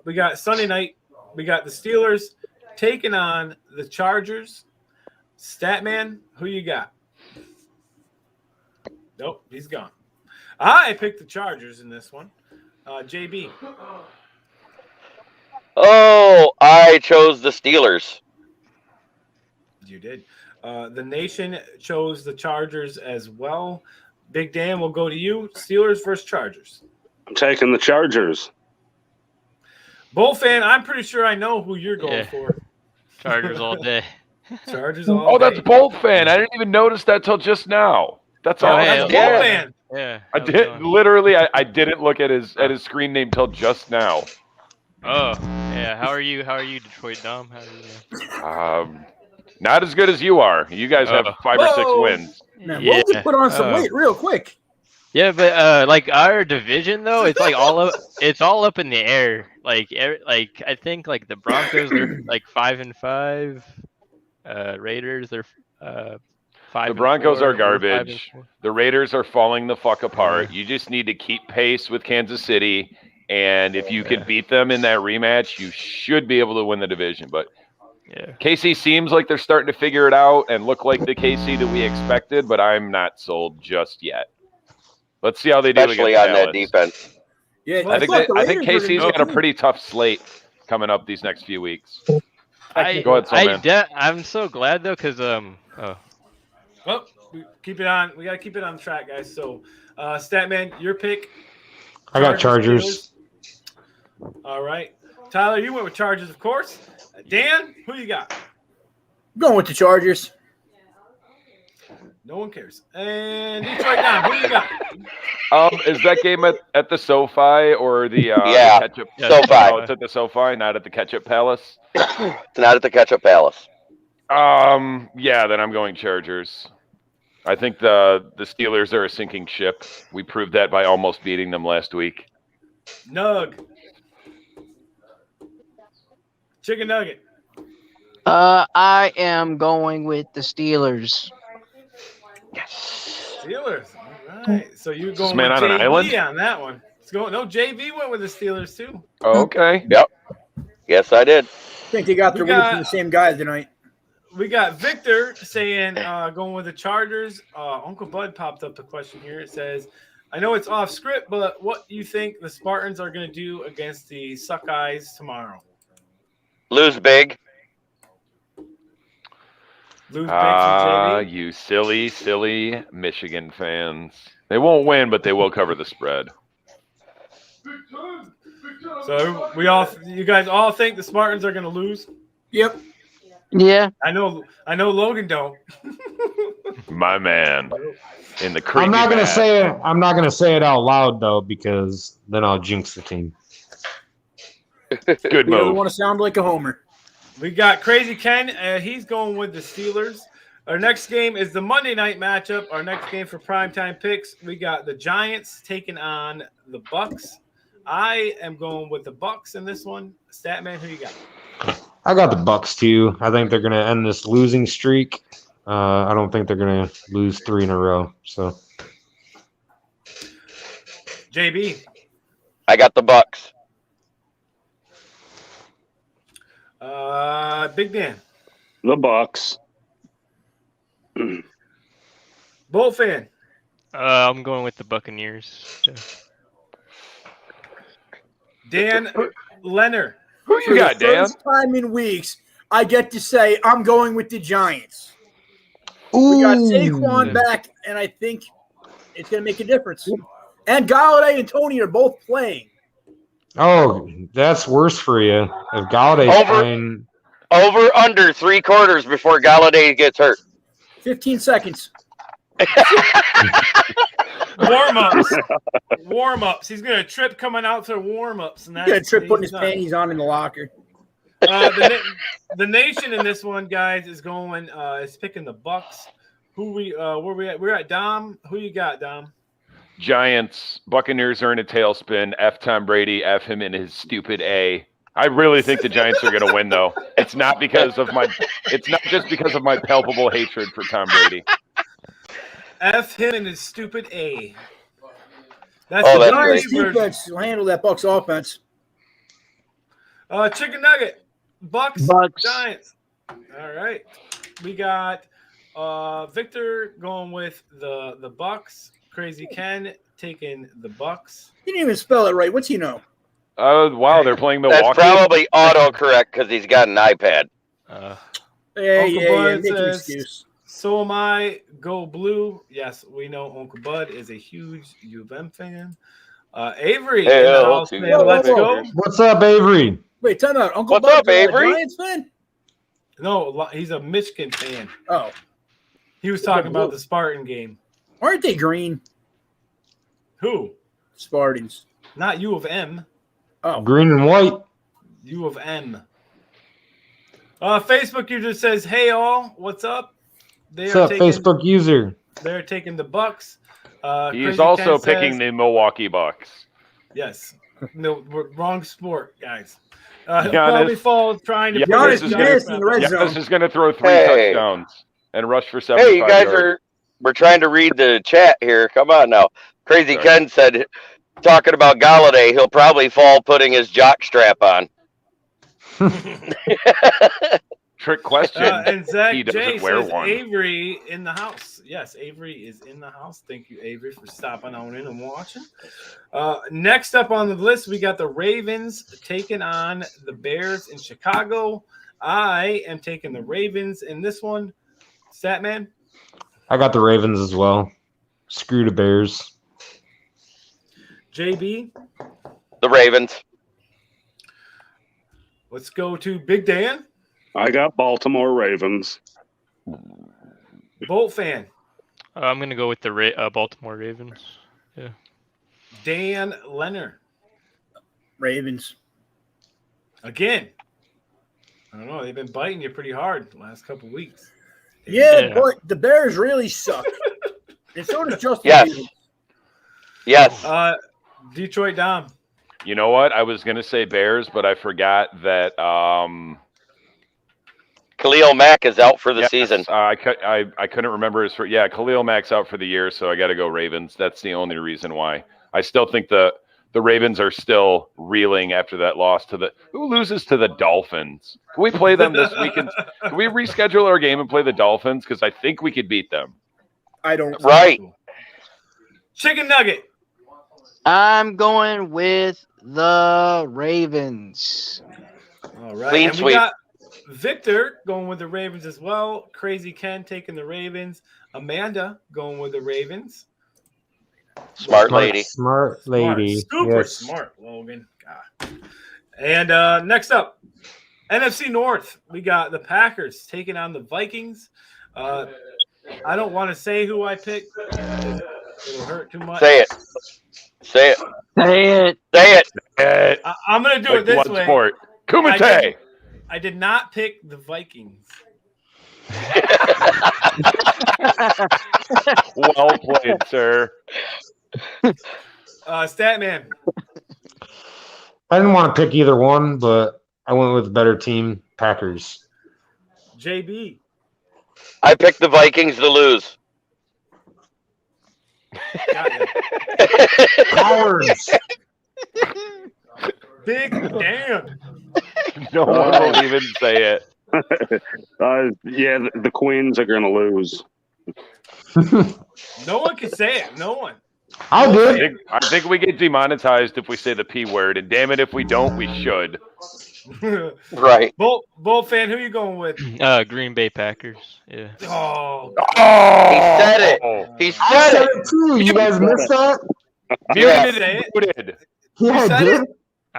[SPEAKER 1] We got Sunday night. We got the Steelers taking on the Chargers. Statman, who you got? Nope, he's gone. I picked the Chargers in this one. JB.
[SPEAKER 3] Oh, I chose the Steelers.
[SPEAKER 1] You did. The Nation chose the Chargers as well. Big Dan, we'll go to you. Steelers versus Chargers.
[SPEAKER 7] I'm taking the Chargers.
[SPEAKER 1] Bull fan, I'm pretty sure I know who you're going
[SPEAKER 5] Yeah.
[SPEAKER 1] for.
[SPEAKER 5] Chargers all day.
[SPEAKER 1] Chargers all
[SPEAKER 8] Oh, that's
[SPEAKER 1] day.
[SPEAKER 8] Bolt fan. I didn't even notice that till just now. That's all.
[SPEAKER 5] Oh,
[SPEAKER 1] That's Bull
[SPEAKER 5] yeah.
[SPEAKER 1] fan.
[SPEAKER 5] Yeah.
[SPEAKER 8] I
[SPEAKER 5] how's it
[SPEAKER 8] did
[SPEAKER 5] going?
[SPEAKER 8] literally. I didn't look at his screen name till just now.
[SPEAKER 5] Oh, yeah. How are you, Detroit Dom? How are you?
[SPEAKER 8] Not as good as you are. You guys have
[SPEAKER 5] Oh.
[SPEAKER 8] 5 or 6
[SPEAKER 4] Whoa.
[SPEAKER 8] wins.
[SPEAKER 4] Man,
[SPEAKER 5] Yeah.
[SPEAKER 4] we'll just put on some
[SPEAKER 5] Oh.
[SPEAKER 4] weight real quick.
[SPEAKER 5] Yeah, but like our division though, it's like it's all up in the air. Like I think like the Broncos they're like 5-5. Raiders they're 5.
[SPEAKER 8] The Broncos are garbage. The Raiders are falling the fuck apart. You just need to keep pace with Kansas City, and if you can beat them in that rematch, you should be able to win the division. But
[SPEAKER 5] Yeah.
[SPEAKER 8] KC seems like they're starting to figure it out and look like the KC that we expected, but I'm not sold just yet. Let's see how they do
[SPEAKER 3] Especially
[SPEAKER 8] against
[SPEAKER 3] on that
[SPEAKER 8] Dallas.
[SPEAKER 3] defense.
[SPEAKER 4] Yeah,
[SPEAKER 1] Well,
[SPEAKER 8] I think KC's got a pretty tough slate coming up these next few weeks. Go ahead, Soulman.
[SPEAKER 5] I'm so glad though, cause
[SPEAKER 1] Well, we keep it on. We got to keep it on track, guys. So, Statman, your pick.
[SPEAKER 2] I got Chargers.
[SPEAKER 1] Steelers. All right. Tyler, you went with Chargers, of course. Dan, who you got?
[SPEAKER 4] I'm going with the Chargers.
[SPEAKER 1] No one cares. And Detroit Dom, who you got?
[SPEAKER 8] Is that game at the SoFi or the
[SPEAKER 3] Yeah,
[SPEAKER 8] the ketchup?
[SPEAKER 3] SoFi.
[SPEAKER 8] Oh, it's at the SoFi, not at the Ketchup Palace.
[SPEAKER 3] It's not at the Ketchup Palace.
[SPEAKER 8] Yeah, then I'm going Chargers. I think the Steelers are a sinking ship. We proved that by almost beating them last week.
[SPEAKER 1] Nug. Chicken nugget.
[SPEAKER 6] I am going with the Steelers.
[SPEAKER 1] Steelers. All right. So you're going
[SPEAKER 8] man
[SPEAKER 1] with
[SPEAKER 8] on an
[SPEAKER 1] JB
[SPEAKER 8] island?
[SPEAKER 1] on that one. No, JB went with the Steelers too.
[SPEAKER 8] Oh, okay.
[SPEAKER 3] Yes, I did.
[SPEAKER 4] I think they got their
[SPEAKER 1] We
[SPEAKER 4] weight
[SPEAKER 1] got-
[SPEAKER 4] from the same guys tonight.
[SPEAKER 1] We got Victor saying going with the Chargers. Uncle Bud popped up a question here. It says, I know it's off script, but what do you think the Spartans are going to do against the Suckeyes tomorrow?
[SPEAKER 3] Lose big.
[SPEAKER 1] Lose big from JB?
[SPEAKER 8] You silly Michigan fans. They won't win, but they will cover the spread.
[SPEAKER 1] So you guys all think the Spartans are going to lose?
[SPEAKER 4] Yep.
[SPEAKER 6] Yeah.
[SPEAKER 1] I know Logan don't.
[SPEAKER 8] My man. In the creepy
[SPEAKER 2] I'm not gonna
[SPEAKER 8] hat.
[SPEAKER 2] say it. I'm not gonna say it out loud though, because then I'll jinx the team.
[SPEAKER 8] Good
[SPEAKER 4] We don't
[SPEAKER 8] move.
[SPEAKER 4] want to sound like a homer.
[SPEAKER 1] We got Crazy Ken. He's going with the Steelers. Our next game is the Monday night matchup. Our next game for primetime picks, we got the Giants taking on the Bucks. I am going with the Bucks in this one. Statman, who you got?
[SPEAKER 2] I got the Bucks too. I think they're going to end this losing streak. I don't think they're going to lose 3 in a row. So,
[SPEAKER 1] JB.
[SPEAKER 3] I got the Bucks.
[SPEAKER 1] Big Dan.
[SPEAKER 7] The Bucks.
[SPEAKER 1] Bolt fan.
[SPEAKER 5] I'm going with the Buccaneers. Yeah.
[SPEAKER 1] Dan Leonard.
[SPEAKER 8] Who you got, Dan?
[SPEAKER 4] First time in weeks, I get to say I'm going with the Giants. We got Saquon back, and I think it's going to make a difference. And Galladay and Tony are both playing.
[SPEAKER 2] Oh, that's worse for you. If Galladay's playing.
[SPEAKER 3] Over under 3 quarters before Galladay gets hurt.
[SPEAKER 4] 15 seconds.
[SPEAKER 1] Warm-ups. He's going to trip coming out to warm-ups. And
[SPEAKER 4] He's going to trip putting his panties on in the locker.
[SPEAKER 1] The nation in this one, guys, is going is picking the Bucks. Where we at? We're at Dom. Who you got, Dom?
[SPEAKER 8] Giants. Buccaneers are in a tailspin. F Tom Brady. F him in his stupid A. I really think the Giants are going to win, though. It's not because of my. It's not just because of my palpable hatred for Tom Brady.
[SPEAKER 1] F him and his stupid A. That's
[SPEAKER 3] that's
[SPEAKER 4] Giants
[SPEAKER 3] great.
[SPEAKER 4] defense will handle that Bucks offense.
[SPEAKER 1] Chicken nugget. Bucks.
[SPEAKER 6] Bucks.
[SPEAKER 1] Giants. All right. We got Victor going with the Bucks. Crazy Ken taking the Bucks.
[SPEAKER 4] He didn't even spell it right. What's he know?
[SPEAKER 8] Wow, they're playing Milwaukee.
[SPEAKER 3] That's probably autocorrect because he's got an iPad.
[SPEAKER 1] Uncle Bud
[SPEAKER 4] make an
[SPEAKER 1] says,
[SPEAKER 4] excuse.
[SPEAKER 1] So am I. Go blue. Yes, we know Uncle Bud is a huge U of M fan. Avery. in the house,
[SPEAKER 3] Hey,
[SPEAKER 1] man. Let's go.
[SPEAKER 2] What's up, Avery?
[SPEAKER 4] Wait, time out. Uncle
[SPEAKER 3] What's
[SPEAKER 4] Bud's
[SPEAKER 3] up, Avery?
[SPEAKER 4] a Giants fan?
[SPEAKER 1] No, he's a Michigan fan.
[SPEAKER 4] Oh,
[SPEAKER 1] He was talking about the Spartan game.
[SPEAKER 4] aren't they green?
[SPEAKER 1] Who?
[SPEAKER 4] Spartans.
[SPEAKER 1] Not U of M.
[SPEAKER 4] Oh,
[SPEAKER 2] Green and white.
[SPEAKER 1] U of M. Facebook user says, "Hey all, what's up?"
[SPEAKER 2] What's up, Facebook user?
[SPEAKER 1] They're taking the Bucks.
[SPEAKER 8] He's
[SPEAKER 1] Crazy
[SPEAKER 8] also
[SPEAKER 1] Ken
[SPEAKER 8] picking
[SPEAKER 1] says-
[SPEAKER 8] the Milwaukee Bucks.
[SPEAKER 1] Yes. No, we're wrong sport, guys. He'll
[SPEAKER 8] Giannis-
[SPEAKER 1] probably fall trying to.
[SPEAKER 8] Giannis
[SPEAKER 4] Giannis
[SPEAKER 8] is
[SPEAKER 4] nasty in the red zone.
[SPEAKER 8] Giannis is going to throw 3
[SPEAKER 3] Hey.
[SPEAKER 8] touchdowns and rush for 75
[SPEAKER 3] Hey, you guys
[SPEAKER 8] yards.
[SPEAKER 3] we're trying to read the chat here. Come on now. Crazy
[SPEAKER 8] Sorry.
[SPEAKER 3] Ken said, talking about Galladay, he'll probably fall putting his jock strap on.
[SPEAKER 8] Trick question.
[SPEAKER 1] And Zach
[SPEAKER 8] He doesn't
[SPEAKER 1] J
[SPEAKER 8] wear
[SPEAKER 1] says
[SPEAKER 8] one.
[SPEAKER 1] Avery in the house. Yes, Avery is in the house. Thank you, Avery, for stopping on in and watching. Next up on the list, we got the Ravens taking on the Bears in Chicago. I am taking the Ravens in this one. Statman,
[SPEAKER 2] I got the Ravens as well. Screw the Bears.
[SPEAKER 1] JB.
[SPEAKER 3] The Ravens.
[SPEAKER 1] Let's go to Big Dan.
[SPEAKER 7] I got Baltimore Ravens.
[SPEAKER 1] Bolt fan.
[SPEAKER 5] I'm going to go with the Baltimore Ravens.
[SPEAKER 1] Dan Leonard.
[SPEAKER 4] Ravens.
[SPEAKER 1] Again. I don't know. They've been biting you pretty hard the last couple weeks.
[SPEAKER 4] Yeah, but the Bears really suck. And so does Justin
[SPEAKER 3] Yes.
[SPEAKER 4] Fields.
[SPEAKER 3] Yes.
[SPEAKER 1] Detroit Dom.
[SPEAKER 8] You know what? I was going to say Bears, but I forgot that
[SPEAKER 3] Khalil Mack is out for the
[SPEAKER 8] yes,
[SPEAKER 3] season.
[SPEAKER 8] I couldn't remember his first. Yeah, Khalil Mack's out for the year, so I got to go Ravens. That's the only reason why. I still think the Ravens are still reeling after that loss to the – who loses to the Dolphins? Can we play them this weekend? Can we reschedule our game and play the Dolphins? Because I think we could beat them.
[SPEAKER 4] I don't.
[SPEAKER 3] Right.
[SPEAKER 1] Chicken Nugget.
[SPEAKER 6] I'm going with the Ravens.
[SPEAKER 1] All right.
[SPEAKER 3] Clean
[SPEAKER 1] and we
[SPEAKER 3] sweep.
[SPEAKER 1] got Victor going with the Ravens as well. Crazy Ken taking the Ravens. Amanda going with the Ravens.
[SPEAKER 3] Smart lady.
[SPEAKER 2] Smart lady.
[SPEAKER 1] Super
[SPEAKER 2] Yes.
[SPEAKER 1] smart, Logan. God. And next up, NFC North. We got the Packers taking on the Vikings. I don't want to say who I picked. It'll hurt too much.
[SPEAKER 3] Say it. Say it.
[SPEAKER 6] Say it.
[SPEAKER 3] Say it.
[SPEAKER 1] I'm going to do it this way.
[SPEAKER 8] Sport. Kumite.
[SPEAKER 1] I did not pick the Vikings.
[SPEAKER 8] Well played, sir.
[SPEAKER 1] Statman.
[SPEAKER 2] I didn't want to pick either one, but I went with the better team, Packers.
[SPEAKER 1] JB.
[SPEAKER 3] I picked the Vikings to lose.
[SPEAKER 1] Got ya.
[SPEAKER 2] Cowards.
[SPEAKER 1] Big Dan.
[SPEAKER 8] No one will even say it.
[SPEAKER 7] Yeah, the Queens are going to lose.
[SPEAKER 1] No one can say it. No one.
[SPEAKER 2] I'll do it.
[SPEAKER 8] I think we get demonetized if we say the P word, and damn it, if we don't, we should.
[SPEAKER 3] Right.
[SPEAKER 1] Bull fan, who you going with?
[SPEAKER 5] Green Bay Packers. Yeah.
[SPEAKER 1] Oh,
[SPEAKER 3] He said it. He
[SPEAKER 2] I
[SPEAKER 3] said
[SPEAKER 2] said
[SPEAKER 3] it.
[SPEAKER 2] it too. You guys missed that?
[SPEAKER 8] Muted
[SPEAKER 1] say
[SPEAKER 8] and
[SPEAKER 1] it.
[SPEAKER 8] muted.
[SPEAKER 2] Yeah,
[SPEAKER 1] said
[SPEAKER 2] I did.
[SPEAKER 1] it?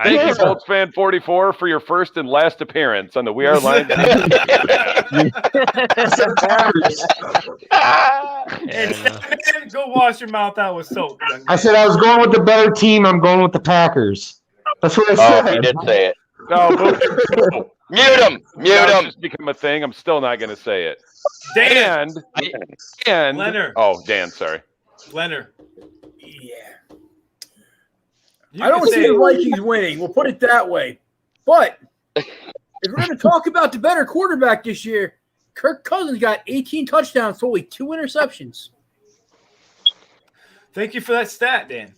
[SPEAKER 8] Thank you,
[SPEAKER 2] Yeah.
[SPEAKER 8] Colts fan 44, for your first and last appearance on the We Are Lions.
[SPEAKER 2] I said Packers.
[SPEAKER 1] and Statman, go wash your mouth out with soap. young
[SPEAKER 2] I
[SPEAKER 1] man.
[SPEAKER 2] said I was going with the better team. I'm going with the Packers. That's what I
[SPEAKER 3] Oh,
[SPEAKER 2] said.
[SPEAKER 3] he did say it.
[SPEAKER 8] No, boo.
[SPEAKER 3] Mute him. Mute
[SPEAKER 8] Now it's
[SPEAKER 3] him.
[SPEAKER 8] just become a thing. I'm still not going to say it.
[SPEAKER 1] Dan.
[SPEAKER 8] And
[SPEAKER 1] Leonard.
[SPEAKER 8] Oh, Dan, sorry.
[SPEAKER 1] Leonard.
[SPEAKER 4] Yeah.
[SPEAKER 1] You
[SPEAKER 4] I don't
[SPEAKER 1] can
[SPEAKER 4] see
[SPEAKER 1] say
[SPEAKER 4] the
[SPEAKER 1] it.
[SPEAKER 4] Vikings winning. We'll put it that way. But if we're going to talk about the better quarterback this year, Kirk Cousins got 18 touchdowns, to only 2 interceptions.
[SPEAKER 1] Thank you for that stat, Dan.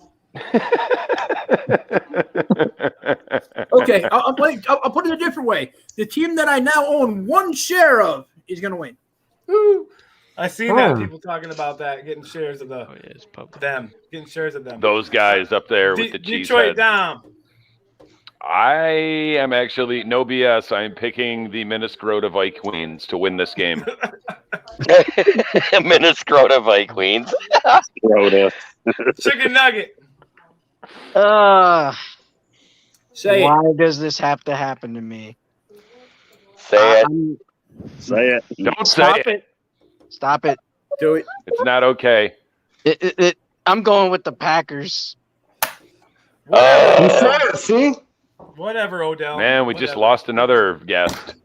[SPEAKER 4] Okay, I'll put it a different way. The team that I now own 1 share of is going to win.
[SPEAKER 1] Woo. I seen that.
[SPEAKER 2] Oh.
[SPEAKER 1] People talking about that, getting shares of the
[SPEAKER 5] Oh yeah, it's public.
[SPEAKER 1] them, getting shares of them.
[SPEAKER 8] Those guys up there with the cheese
[SPEAKER 1] Detroit
[SPEAKER 8] heads.
[SPEAKER 1] down.
[SPEAKER 8] I am actually, no BS, I'm picking the Minnesota Vikings to win this game.
[SPEAKER 3] Minnesota Vikings.
[SPEAKER 7] Rhoda.
[SPEAKER 1] Chicken nugget.
[SPEAKER 4] Say it.
[SPEAKER 6] Why does this have to happen to me?
[SPEAKER 3] Say it.
[SPEAKER 7] Say it.
[SPEAKER 8] Don't say
[SPEAKER 6] Stop
[SPEAKER 8] it.
[SPEAKER 6] it. Stop it.
[SPEAKER 4] Do it.
[SPEAKER 8] It's not okay.
[SPEAKER 6] I'm going with the Packers.
[SPEAKER 2] You said it, see?
[SPEAKER 1] Whatever, Odell.
[SPEAKER 8] Man, we just
[SPEAKER 1] Whatever.
[SPEAKER 8] lost another guest.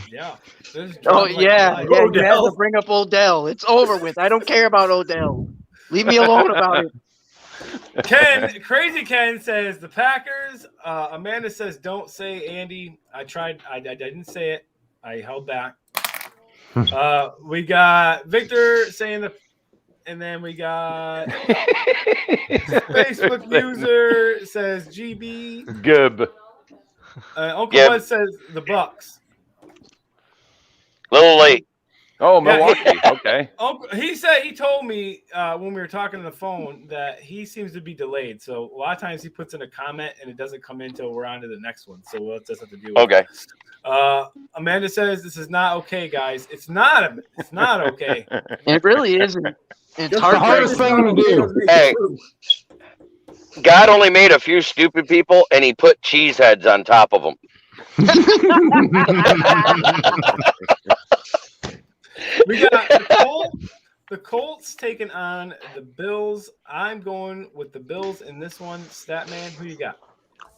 [SPEAKER 1] Yeah. This is
[SPEAKER 6] Oh
[SPEAKER 1] drunk like
[SPEAKER 6] yeah,
[SPEAKER 1] life.
[SPEAKER 6] yeah. You had to bring up Odell. It's over with. I don't care about Odell. Leave me alone about it.
[SPEAKER 1] Crazy Ken says the Packers. Amanda says don't say Andy. I tried. I didn't say it. I held back. We got Victor saying and then we got Facebook user says GB.
[SPEAKER 8] Good.
[SPEAKER 1] Uncle
[SPEAKER 3] Gib.
[SPEAKER 1] Bud says the Bucks.
[SPEAKER 3] Little late.
[SPEAKER 8] Oh,
[SPEAKER 1] Yeah,
[SPEAKER 8] Milwaukee. Okay.
[SPEAKER 1] He told me when we were talking on the phone that he seems to be delayed. So a lot of times he puts in a comment and it doesn't come in until we're on to the next one. So we'll just have to deal with
[SPEAKER 3] Okay.
[SPEAKER 1] it. Amanda says this is not okay, guys. It's not okay.
[SPEAKER 6] It really isn't. It's
[SPEAKER 4] Just
[SPEAKER 2] the hardest
[SPEAKER 6] heartbreaking.
[SPEAKER 2] thing to do.
[SPEAKER 3] Hey. God only made a few stupid people, and he put cheese heads on top of them.
[SPEAKER 1] We got the Colts taking on the Bills. I'm going with the Bills in this one. Statman, who you got?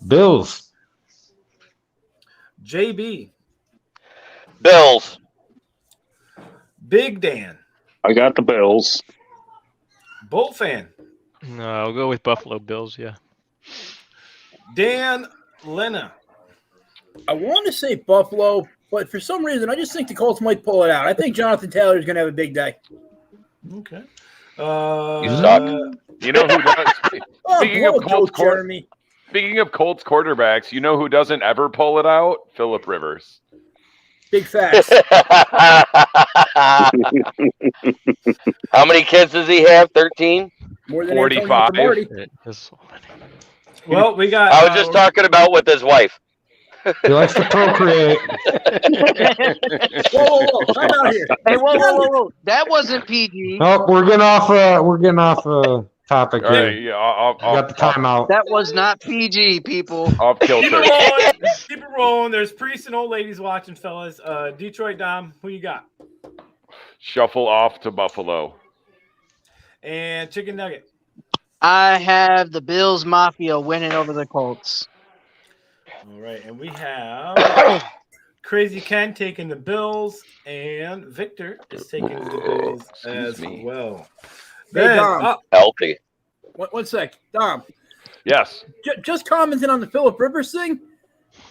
[SPEAKER 2] Bills.
[SPEAKER 1] JB.
[SPEAKER 3] Bills.
[SPEAKER 1] Big Dan.
[SPEAKER 7] I got the Bills.
[SPEAKER 1] Bolt fan.
[SPEAKER 5] No, I'll go with Buffalo Bills. Yeah.
[SPEAKER 1] Dan Lena.
[SPEAKER 4] I want to say Buffalo, but for some reason, I just think the Colts might pull it out. I think Jonathan Taylor is going to have a big day.
[SPEAKER 1] Okay.
[SPEAKER 3] You suck.
[SPEAKER 8] You know who does?
[SPEAKER 4] Oh,
[SPEAKER 8] Speaking of
[SPEAKER 4] blow
[SPEAKER 8] Colts
[SPEAKER 4] joke, Jeremy.
[SPEAKER 8] Speaking of Colts quarterbacks, you know who doesn't ever pull it out? Phillip Rivers.
[SPEAKER 4] Big facts.
[SPEAKER 3] How many kids does he have? 13?
[SPEAKER 4] More than
[SPEAKER 8] 45.
[SPEAKER 4] Antonio Cromartie.
[SPEAKER 5] That's so funny.
[SPEAKER 1] Well, we got.
[SPEAKER 3] I was just talking about with his wife.
[SPEAKER 2] He likes to procreate.
[SPEAKER 4] Whoa. Time out here.
[SPEAKER 6] Hey, whoa. That wasn't PG.
[SPEAKER 2] Oh, we're getting off topic
[SPEAKER 8] All
[SPEAKER 2] here.
[SPEAKER 8] right, yeah,
[SPEAKER 2] We got the timeout.
[SPEAKER 6] That was not PG, people.
[SPEAKER 8] off
[SPEAKER 1] Keep
[SPEAKER 8] kilter.
[SPEAKER 1] it rolling. Keep it rolling. There's priests and old ladies watching, fellas. Detroit Dom, who you got?
[SPEAKER 8] Shuffle off to Buffalo.
[SPEAKER 1] And Chicken Nugget.
[SPEAKER 6] I have the Bills Mafia winning over the Colts.
[SPEAKER 1] All right, and we have Crazy Ken taking the Bills, and Victor is taking the Bills as well.
[SPEAKER 4] Hey, Dom.
[SPEAKER 3] Healthy.
[SPEAKER 4] One sec. Dom,
[SPEAKER 8] Yes.
[SPEAKER 4] just commenting on the Phillip Rivers thing.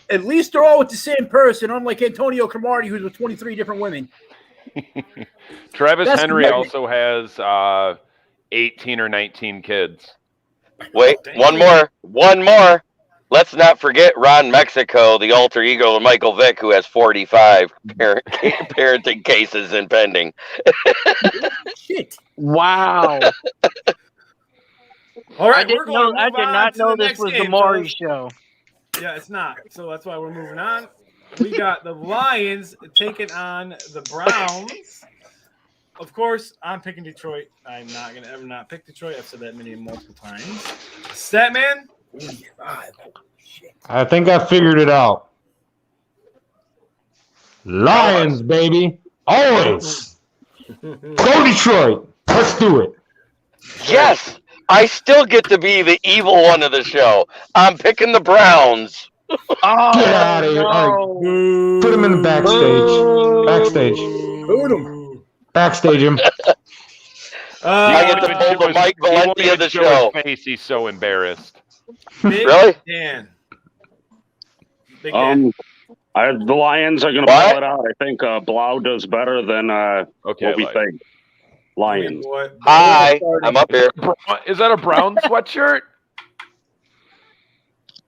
[SPEAKER 4] At least they're all with the same person, unlike Antonio Cromartie, who's with 23 different women.
[SPEAKER 8] Travis
[SPEAKER 4] That's
[SPEAKER 8] Henry
[SPEAKER 4] commitment.
[SPEAKER 8] also has 18 or 19 kids.
[SPEAKER 3] Wait, one more. Let's not forget Ron Mexico, the alter ego of Michael Vick, who has 45 parenting cases impending.
[SPEAKER 4] Shit.
[SPEAKER 6] Wow.
[SPEAKER 1] All right,
[SPEAKER 6] I did not know this was the Maury show.
[SPEAKER 1] Yeah, it's not. So that's why we're moving on. We got the Lions taking on the Browns. Of course, I'm picking Detroit. I'm not going to ever not pick Detroit. I've said that multiple times. Statman?
[SPEAKER 4] 45. Shit.
[SPEAKER 2] I think I figured it out. Lions, baby. Always. Go Detroit. Let's do it.
[SPEAKER 3] Yes, I still get to be the evil one of the show. I'm picking the Browns.
[SPEAKER 6] Oh,
[SPEAKER 2] Get out of here. All right. Put him in the backstage.
[SPEAKER 4] Boot him.
[SPEAKER 2] Backstage him.
[SPEAKER 3] I get to pull the Mike Valenti of the show.
[SPEAKER 8] His face, he's so embarrassed.
[SPEAKER 1] Big
[SPEAKER 3] Really?
[SPEAKER 1] Dan. Big Dan.
[SPEAKER 7] The Lions are going to
[SPEAKER 3] What?
[SPEAKER 7] pull it out. I think Blau does better than
[SPEAKER 8] Okay,
[SPEAKER 7] what we
[SPEAKER 8] like-
[SPEAKER 7] think. Lions.
[SPEAKER 1] Boy.
[SPEAKER 3] Hi, I'm up here.
[SPEAKER 8] Is that a brown sweatshirt?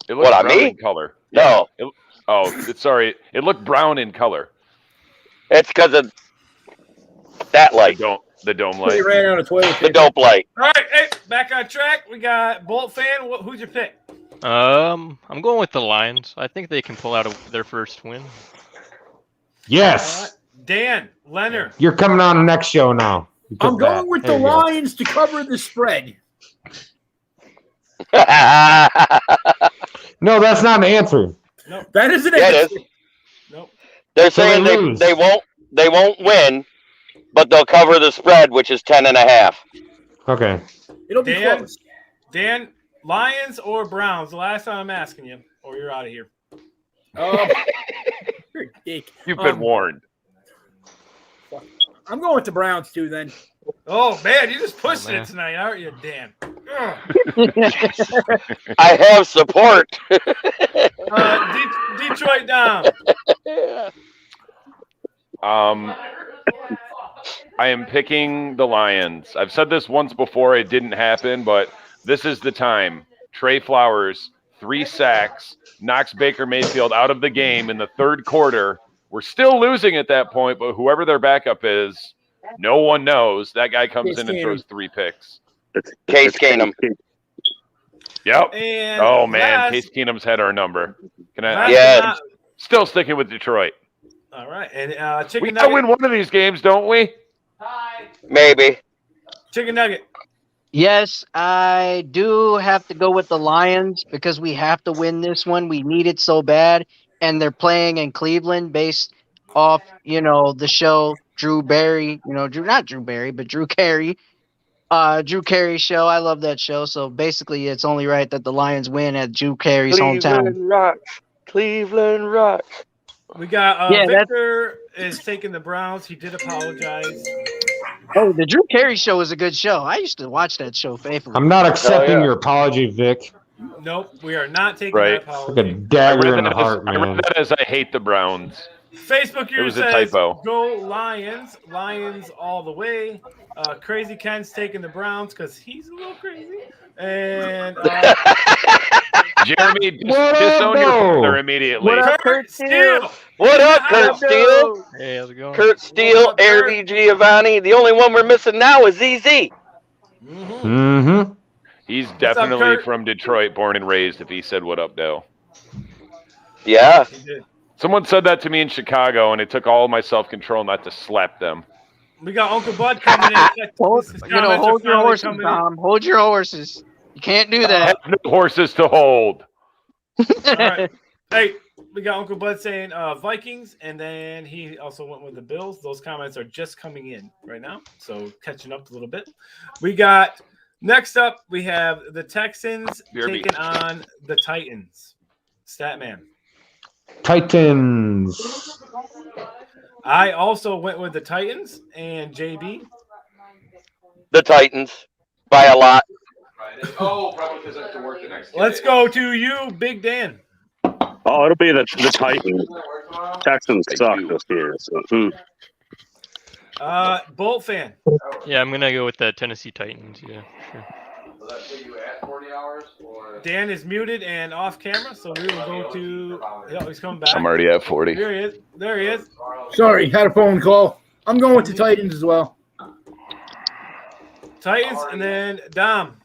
[SPEAKER 8] It looks
[SPEAKER 3] What, on
[SPEAKER 8] brown
[SPEAKER 3] me?
[SPEAKER 8] in color.
[SPEAKER 3] No,
[SPEAKER 8] Sorry. It looked brown in color.
[SPEAKER 3] it's because of that light,
[SPEAKER 8] The dome
[SPEAKER 4] He
[SPEAKER 8] light.
[SPEAKER 4] ran out of toilet
[SPEAKER 3] the
[SPEAKER 4] paper.
[SPEAKER 3] dope light.
[SPEAKER 1] All right, hey, back on track. We got Bolt fan. Who's your pick?
[SPEAKER 5] I'm going with the Lions. I think they can pull out their first win.
[SPEAKER 2] Yes.
[SPEAKER 1] Dan, Leonard.
[SPEAKER 2] You're coming on the next show now. You took
[SPEAKER 4] I'm going
[SPEAKER 2] that.
[SPEAKER 4] with
[SPEAKER 2] There
[SPEAKER 4] the
[SPEAKER 2] you go.
[SPEAKER 4] Lions to cover the spread.
[SPEAKER 2] No, that's not an answer.
[SPEAKER 4] That is an
[SPEAKER 3] Yeah, it
[SPEAKER 4] answer.
[SPEAKER 3] is.
[SPEAKER 1] Nope.
[SPEAKER 3] They're
[SPEAKER 2] So
[SPEAKER 3] saying
[SPEAKER 2] they lose.
[SPEAKER 3] they won't win, but they'll cover the spread, which is 10.5.
[SPEAKER 2] Okay.
[SPEAKER 4] It'll be
[SPEAKER 1] Dan?
[SPEAKER 4] close.
[SPEAKER 1] Dan, Lions or Browns? The last time I'm asking you, or you're out of here.
[SPEAKER 4] You're a dick.
[SPEAKER 8] You've been warned.
[SPEAKER 4] I'm going with the Browns too. Then
[SPEAKER 1] Oh man, you just pushing
[SPEAKER 5] man.
[SPEAKER 1] it tonight, aren't you, Dan? Ugh.
[SPEAKER 3] I have support.
[SPEAKER 1] Detroit down.
[SPEAKER 8] I am picking the Lions. I've said this once before. It didn't happen, but this is the time. Trey Flowers, 3 sacks, knocks Baker Mayfield out of the game in the third quarter. We're still losing at that point, but whoever their backup is, no one knows. That guy comes in and throws 3 picks.
[SPEAKER 3] Case Keenum.
[SPEAKER 8] Yep.
[SPEAKER 1] And
[SPEAKER 8] Oh, man.
[SPEAKER 1] last-
[SPEAKER 8] Case Keenum's had our number. Can I?
[SPEAKER 1] last
[SPEAKER 3] Yes.
[SPEAKER 1] but not-
[SPEAKER 8] Still sticking with Detroit.
[SPEAKER 1] All right, and chicken
[SPEAKER 8] We gotta
[SPEAKER 1] nugget.
[SPEAKER 8] win one of these games, don't we?
[SPEAKER 3] Maybe.
[SPEAKER 1] Chicken nugget.
[SPEAKER 6] Yes, I do have to go with the Lions because we have to win this one. We need it so bad, and they're playing in Cleveland based off, the show Drew Carey, Drew Carey. Drew Carey show. I love that show. So basically, it's only right that the Lions win at Drew Carey's hometown.
[SPEAKER 3] Cleveland rocks.
[SPEAKER 1] We got
[SPEAKER 6] Yeah, that's-
[SPEAKER 1] Victor is taking the Browns. He did apologize.
[SPEAKER 6] Oh, the Drew Carey show is a good show. I used to watch that show faithfully.
[SPEAKER 2] I'm not accepting
[SPEAKER 3] yeah.
[SPEAKER 2] your apology, Vic.
[SPEAKER 1] Nope, we are not taking
[SPEAKER 8] Right.
[SPEAKER 1] that
[SPEAKER 2] Like a
[SPEAKER 1] apology.
[SPEAKER 2] dagger in the heart,
[SPEAKER 8] I read
[SPEAKER 2] man.
[SPEAKER 8] that as I hate the Browns.
[SPEAKER 1] Facebook here
[SPEAKER 8] It was a
[SPEAKER 1] says,
[SPEAKER 8] typo.
[SPEAKER 1] "Go Lions, Lions all the way." Crazy Ken's taking the Browns because he's a little crazy. And
[SPEAKER 8] Jeremy,
[SPEAKER 2] What up,
[SPEAKER 8] disown your
[SPEAKER 2] though?
[SPEAKER 8] father immediately.
[SPEAKER 6] What up?
[SPEAKER 1] Kurt Steele.
[SPEAKER 3] What up, Kurt Steele?
[SPEAKER 5] Hey, how's it going?
[SPEAKER 3] Kurt Steele, Air V. Giovanni. The only one we're missing now is ZZ.
[SPEAKER 2] Mm-hmm.
[SPEAKER 8] He's definitely
[SPEAKER 1] Kurt?
[SPEAKER 8] from Detroit, born and raised, if he said what up, Dale.
[SPEAKER 3] Yeah.
[SPEAKER 1] He did.
[SPEAKER 8] Someone said that to me in Chicago, and it took all my self-control not to slap them.
[SPEAKER 1] We got Uncle Bud coming in.
[SPEAKER 6] Hold,
[SPEAKER 1] His comments are
[SPEAKER 6] hold your
[SPEAKER 1] finally
[SPEAKER 6] horses,
[SPEAKER 1] coming in.
[SPEAKER 6] Tom. Hold your horses. You can't do
[SPEAKER 8] I
[SPEAKER 6] that.
[SPEAKER 8] have no horses to hold.
[SPEAKER 1] All right. Hey, we got Uncle Bud saying Vikings, and then he also went with the Bills. Those comments are just coming in right now, so catching up a little bit. We got next up. We have the Texans
[SPEAKER 8] BRB.
[SPEAKER 1] taking on the Titans. Statman.
[SPEAKER 2] Titans.
[SPEAKER 1] I also went with the Titans and JB.
[SPEAKER 3] The Titans by a lot.
[SPEAKER 8] Oh, probably because I have to work the next.
[SPEAKER 1] Let's go to you, Big Dan.
[SPEAKER 7] Oh, it'll be the Titans. Texans suck this year. So,
[SPEAKER 1] Bolt fan.
[SPEAKER 5] Yeah, I'm gonna go with the Tennessee Titans. Yeah, sure.
[SPEAKER 8] Will that put you at 40 hours? Or...
[SPEAKER 1] Dan is muted and off camera, so we will go to. Oh, he's coming back.
[SPEAKER 8] I'm already at 40.
[SPEAKER 1] There he is. There he is.
[SPEAKER 4] Sorry, had a phone call. I'm going with the Titans as well.
[SPEAKER 1] Titans, and then Dom.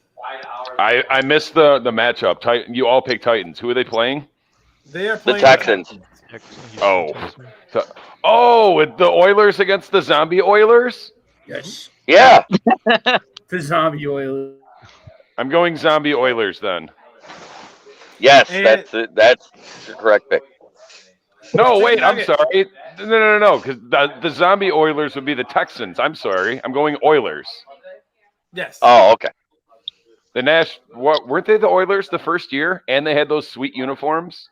[SPEAKER 8] I missed the matchup. You all pick Titans. Who are they playing?
[SPEAKER 1] They are
[SPEAKER 3] The
[SPEAKER 1] playing
[SPEAKER 3] Texans.
[SPEAKER 8] Oh, the Oilers against the Zombie Oilers?
[SPEAKER 4] Yes.
[SPEAKER 3] Yeah.
[SPEAKER 4] The zombie oil.
[SPEAKER 8] I'm going Zombie Oilers then.
[SPEAKER 3] Yes,
[SPEAKER 1] And-
[SPEAKER 3] that's it. That's the correct pick.
[SPEAKER 8] No,
[SPEAKER 1] Chicken
[SPEAKER 8] wait, I'm
[SPEAKER 1] nugget.
[SPEAKER 8] sorry. No, because the Zombie Oilers would be the Texans. I'm sorry. I'm going Oilers.
[SPEAKER 1] Yes.
[SPEAKER 3] Oh, okay.
[SPEAKER 8] What weren't they the Oilers the first year? And they had those sweet uniforms?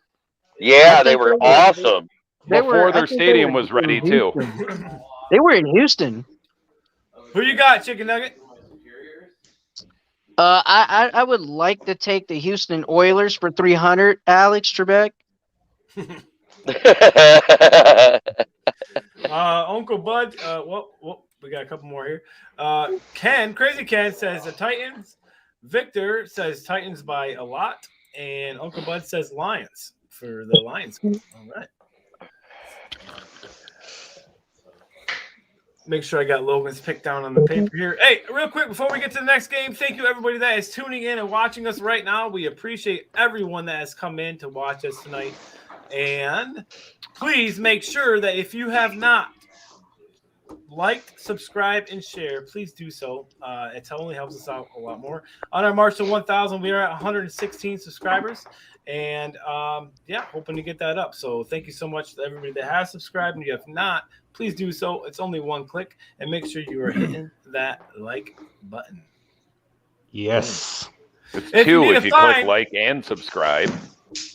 [SPEAKER 3] Yeah, they were awesome.
[SPEAKER 8] Before
[SPEAKER 6] I
[SPEAKER 8] their
[SPEAKER 6] think they
[SPEAKER 8] stadium
[SPEAKER 6] were
[SPEAKER 8] was
[SPEAKER 6] in
[SPEAKER 8] ready, too.
[SPEAKER 6] Houston. They were in Houston.
[SPEAKER 1] Who you got, Chicken Nugget?
[SPEAKER 6] I would like to take the Houston Oilers for 300. Alex Trebek.
[SPEAKER 1] Uncle Bud. Well, we got a couple more here. Crazy Ken says the Titans. Victor says Titans by a lot, and Uncle Bud says Lions for the Lions. All right. Make sure I got Logan's pick down on the paper here. Hey, real quick before we get to the next game, thank you everybody that is tuning in and watching us right now. We appreciate everyone that has come in to watch us tonight. And please make sure that if you have not liked, subscribed, and share, please do so. It only helps us out a lot more. On our march to 1,000, we are at 116 subscribers. And hoping to get that up. So thank you so much to everybody that has subscribed. And if you have not, please do so. It's only one click. And make sure you are hitting that like button.
[SPEAKER 2] Yes.
[SPEAKER 8] It's
[SPEAKER 1] If you
[SPEAKER 8] two
[SPEAKER 1] need
[SPEAKER 8] if
[SPEAKER 1] to
[SPEAKER 8] you
[SPEAKER 1] find-
[SPEAKER 8] click like and subscribe.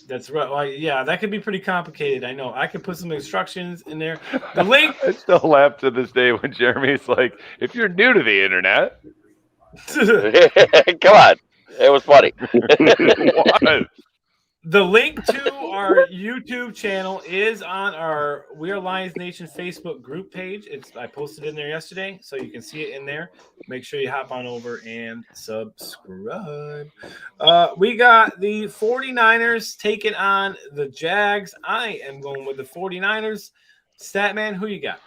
[SPEAKER 1] That's right. Well, yeah, that could be pretty complicated. I know. I could put some instructions in there. The link.
[SPEAKER 8] I still laugh to this day when Jeremy's like, if you're new to the internet.
[SPEAKER 3] Come on. It was funny.
[SPEAKER 8] What?
[SPEAKER 1] The link to our YouTube channel is on our We Are Lions Nation Facebook group page. I posted in there yesterday, so you can see it in there. Make sure you hop on over and subscribe. We got the 49ers taking on the Jags. I am going with the 49ers. Statman, who you got?